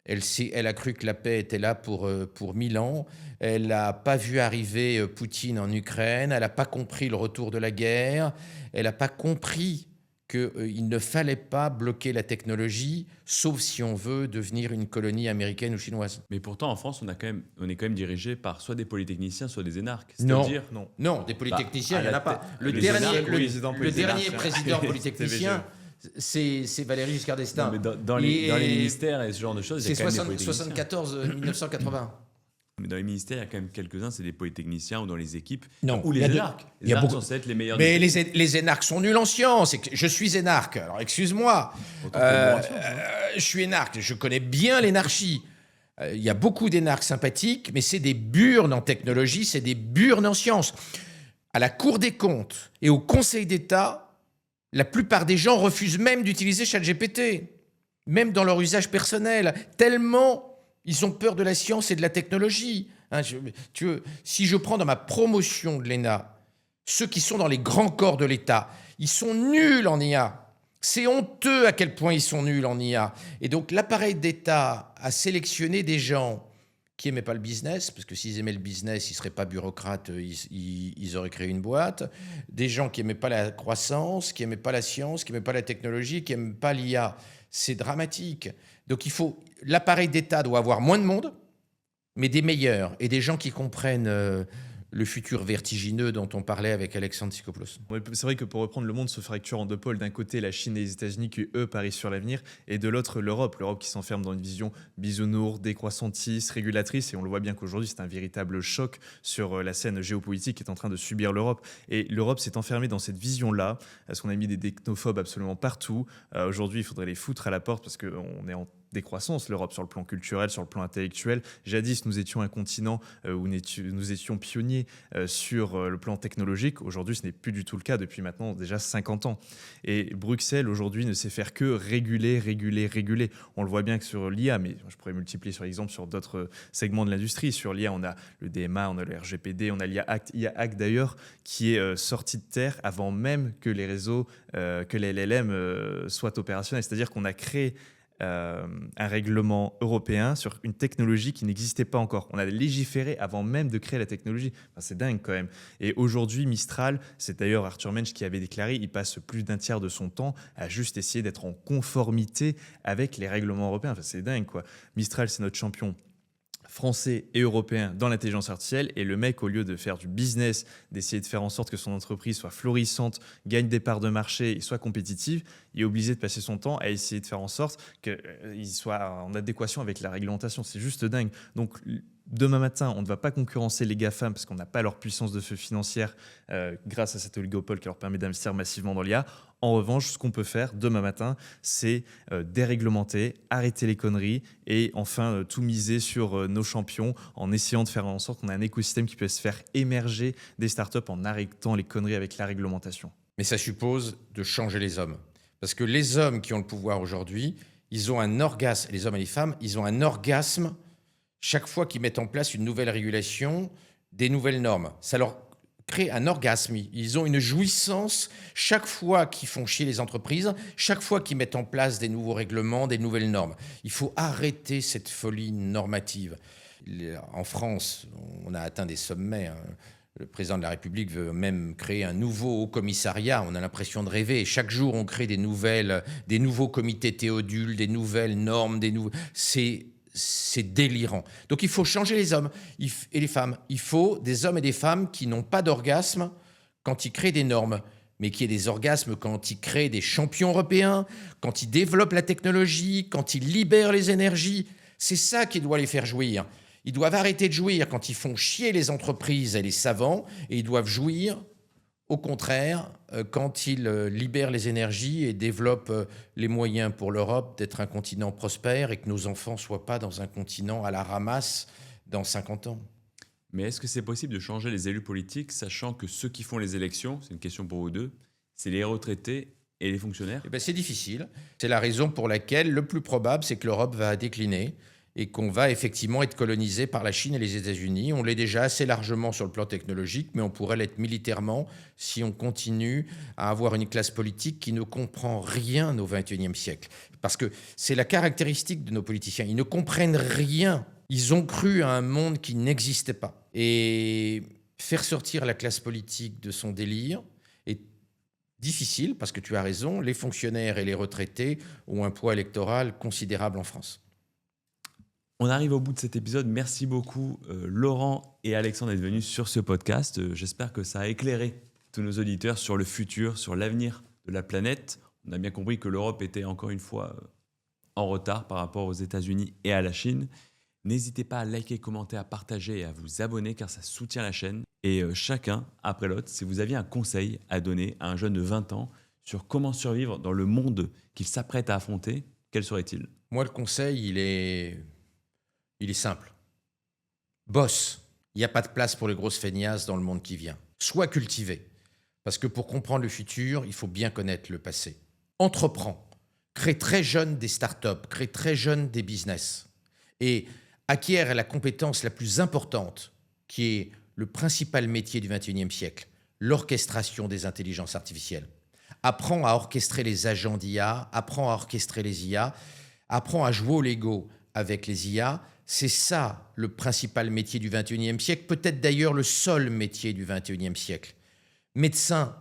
Elle a cru que la paix était là pour 1000 ans. Elle n'a pas vu arriver Poutine en Ukraine. Elle n'a pas compris le retour de la guerre. Elle n'a pas compris qu'il ne fallait pas bloquer la technologie, sauf si on veut devenir une colonie américaine ou chinoise. Mais pourtant, en France, on est quand même dirigé par soit des polytechniciens, soit des énarques. Non, des polytechniciens, il n'y en a pas. Le dernier président polytechnicien, c'est Valéry Giscard d'Estaing. Mais dans les ministères et ce genre de choses, il y a quand même des polytechniciens. C'est 74-1980. Mais dans les ministères, il y a quand même quelques-uns, c'est des polytechniciens ou dans les équipes. Non, ou les énarques. Les énarques sont censés être les meilleurs. Mais les énarques sont nuls en sciences. Je suis énarque, alors excuse-moi. Je suis énarque, je connais bien l'énarchie. Il y a beaucoup d'énarques sympathiques, mais c'est des burnes en technologie, c'est des burnes en sciences. À la Cour des comptes et au Conseil d'État, la plupart des gens refusent même d'utiliser ChatGPT, même dans leur usage personnel, tellement ils ont peur de la science et de la technologie. Si je prends dans ma promotion de l'ENA, ceux qui sont dans les grands corps de l'État, ils sont nuls en IA. C'est honteux à quel point ils sont nuls en IA. Et donc l'appareil d'État a sélectionné des gens qui n'aimaient pas le business, parce que s'ils aimaient le business, ils ne seraient pas bureaucrates, ils auraient créé une boîte. Des gens qui n'aimaient pas la croissance, qui n'aimaient pas la science, qui n'aimaient pas la technologie, qui n'aiment pas l'IA. C'est dramatique. Donc l'appareil d'État doit avoir moins de monde, mais des meilleurs, et des gens qui comprennent le futur vertigineux dont on parlait avec Alexandre Tsipopoulos. Ouais, c'est vrai que pour reprendre, le monde se fracture en deux pôles. D'un côté, la Chine et les États-Unis qui, eux, parient sur l'avenir. Et de l'autre, l'Europe. L'Europe qui s'enferme dans une vision bisounours, décroissantiste, régulatrice. Et on le voit bien qu'aujourd'hui, c'est un véritable choc sur la scène géopolitique qui est en train de subir l'Europe. Et l'Europe s'est enfermée dans cette vision-là, parce qu'on a mis des technophobes absolument partout. Aujourd'hui, il faudrait les foutre à la porte parce qu'on est en décroissance, l'Europe, sur le plan culturel, sur le plan intellectuel. Jadis, nous étions un continent où nous étions pionniers sur le plan technologique. Aujourd'hui, ce n'est plus du tout le cas depuis maintenant déjà 50 ans. Et Bruxelles, aujourd'hui, ne sait faire que réguler. On le voit bien que sur l'IA, mais je pourrais multiplier sur l'exemple sur d'autres segments de l'industrie. Sur l'IA, on a le DMA, on a le RGPD, on a l'IA Act d'ailleurs, qui est sorti de terre avant même que les réseaux, que les LLM soient opérationnels. C'est-à-dire qu'on a créé un règlement européen sur une technologie qui n'existait pas encore. On a légiféré avant même de créer la technologie. Enfin, c'est dingue quand même. Et aujourd'hui, Mistral, c'est d'ailleurs Arthur Mensch qui avait déclaré, il passe plus d'un tiers de son temps à juste essayer d'être en conformité avec les règlements européens. Enfin, c'est dingue, quoi. Mistral, c'est notre champion français et européen dans l'intelligence artificielle, et le mec, au lieu de faire du business, d'essayer de faire en sorte que son entreprise soit florissante, gagne des parts de marché et soit compétitive, il est obligé de passer son temps à essayer de faire en sorte qu'il soit en adéquation avec la réglementation. C'est juste dingue. Donc demain matin, on ne va pas concurrencer les GAFAM parce qu'on n'a pas leur puissance de feu financière grâce à cet oligopole qui leur permet d'investir massivement dans l'IA. En revanche, ce qu'on peut faire demain matin, c'est déréglementer, arrêter les conneries et enfin tout miser sur nos champions en essayant de faire en sorte qu'on ait un écosystème qui puisse faire émerger des startups en arrêtant les conneries avec la réglementation. Mais ça suppose de changer les hommes. Parce que les hommes qui ont le pouvoir aujourd'hui, ils ont un orgasme, les hommes et les femmes, ils ont un orgasme chaque fois qu'ils mettent en place une nouvelle régulation, des nouvelles normes. Ça leur crée un orgasme. Ils ont une jouissance chaque fois qu'ils font chier les entreprises, chaque fois qu'ils mettent en place des nouveaux règlements, des nouvelles normes. Il faut arrêter cette folie normative. En France, on a atteint des sommets. Le président de la République veut même créer un nouveau haut commissariat. On a l'impression de rêver. Et chaque jour, on crée des nouveaux comités Théodule, des nouvelles normes, c'est délirant. Donc il faut changer les hommes et les femmes. Il faut des hommes et des femmes qui n'ont pas d'orgasme quand ils créent des normes, mais qui aient des orgasmes quand ils créent des champions européens, quand ils développent la technologie, quand ils libèrent les énergies. C'est ça qui doit les faire jouir. Ils doivent arrêter de jouir quand ils font chier les entreprises et les savants, et ils doivent jouir, au contraire, quand ils libèrent les énergies et développent les moyens pour l'Europe d'être un continent prospère et que nos enfants ne soient pas dans un continent à la ramasse dans 50 ans. Mais est-ce que c'est possible de changer les élus politiques, sachant que ceux qui font les élections, c'est une question pour vous deux, c'est les retraités et les fonctionnaires ? Eh bien, c'est difficile. C'est la raison pour laquelle le plus probable, c'est que l'Europe va décliner et qu'on va effectivement être colonisé par la Chine et les États-Unis. On l'est déjà assez largement sur le plan technologique, mais on pourrait l'être militairement si on continue à avoir une classe politique qui ne comprend rien au XXIe siècle. Parce que c'est la caractéristique de nos politiciens. Ils ne comprennent rien. Ils ont cru à un monde qui n'existait pas. Et faire sortir la classe politique de son délire est difficile, parce que tu as raison, les fonctionnaires et les retraités ont un poids électoral considérable en France. On arrive au bout de cet épisode. Merci beaucoup Laurent et Alexandre d'être venus sur ce podcast. J'espère que ça a éclairé tous nos auditeurs sur le futur, sur l'avenir de la planète. On a bien compris que l'Europe était encore une fois en retard par rapport aux États-Unis et à la Chine. N'hésitez pas à liker, commenter, à partager et à vous abonner car ça soutient la chaîne. Et chacun, après l'autre, si vous aviez un conseil à donner à un jeune de 20 ans sur comment survivre dans le monde qu'il s'apprête à affronter, quel serait-il ? Moi, le conseil, il est simple. Bosse. Il n'y a pas de place pour les grosses feignasses dans le monde qui vient. Sois cultivé. Parce que pour comprendre le futur, il faut bien connaître le passé. Entreprends. Crée très jeune des startups. Crée très jeune des business. Et acquiert la compétence la plus importante, qui est le principal métier du XXIe siècle, l'orchestration des intelligences artificielles. Apprends à orchestrer les agents d'IA, apprends à orchestrer les IA, apprends à jouer au Lego avec les IA. C'est ça le principal métier du XXIe siècle, peut-être d'ailleurs le seul métier du XXIe siècle. Médecin,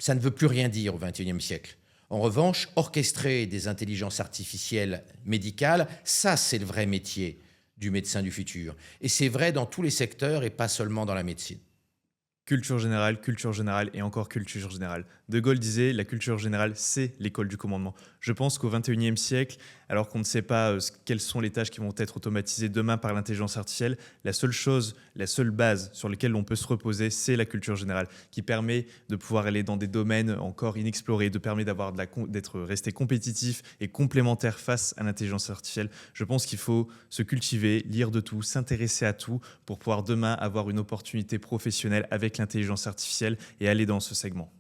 ça ne veut plus rien dire au XXIe siècle. En revanche, orchestrer des intelligences artificielles médicales, ça c'est le vrai métier du médecin du futur. Et c'est vrai dans tous les secteurs et pas seulement dans la médecine. Culture générale et encore culture générale. De Gaulle disait la culture générale, c'est l'école du commandement. Je pense qu'au XXIe siècle, alors qu'on ne sait pas quelles sont les tâches qui vont être automatisées demain par l'intelligence artificielle, la seule base sur laquelle on peut se reposer, c'est la culture générale, qui permet de pouvoir aller dans des domaines encore inexplorés, de permet d'être resté compétitif et complémentaire face à l'intelligence artificielle. Je pense qu'il faut se cultiver, lire de tout, s'intéresser à tout pour pouvoir demain avoir une opportunité professionnelle avec l'intelligence artificielle et aller dans ce segment.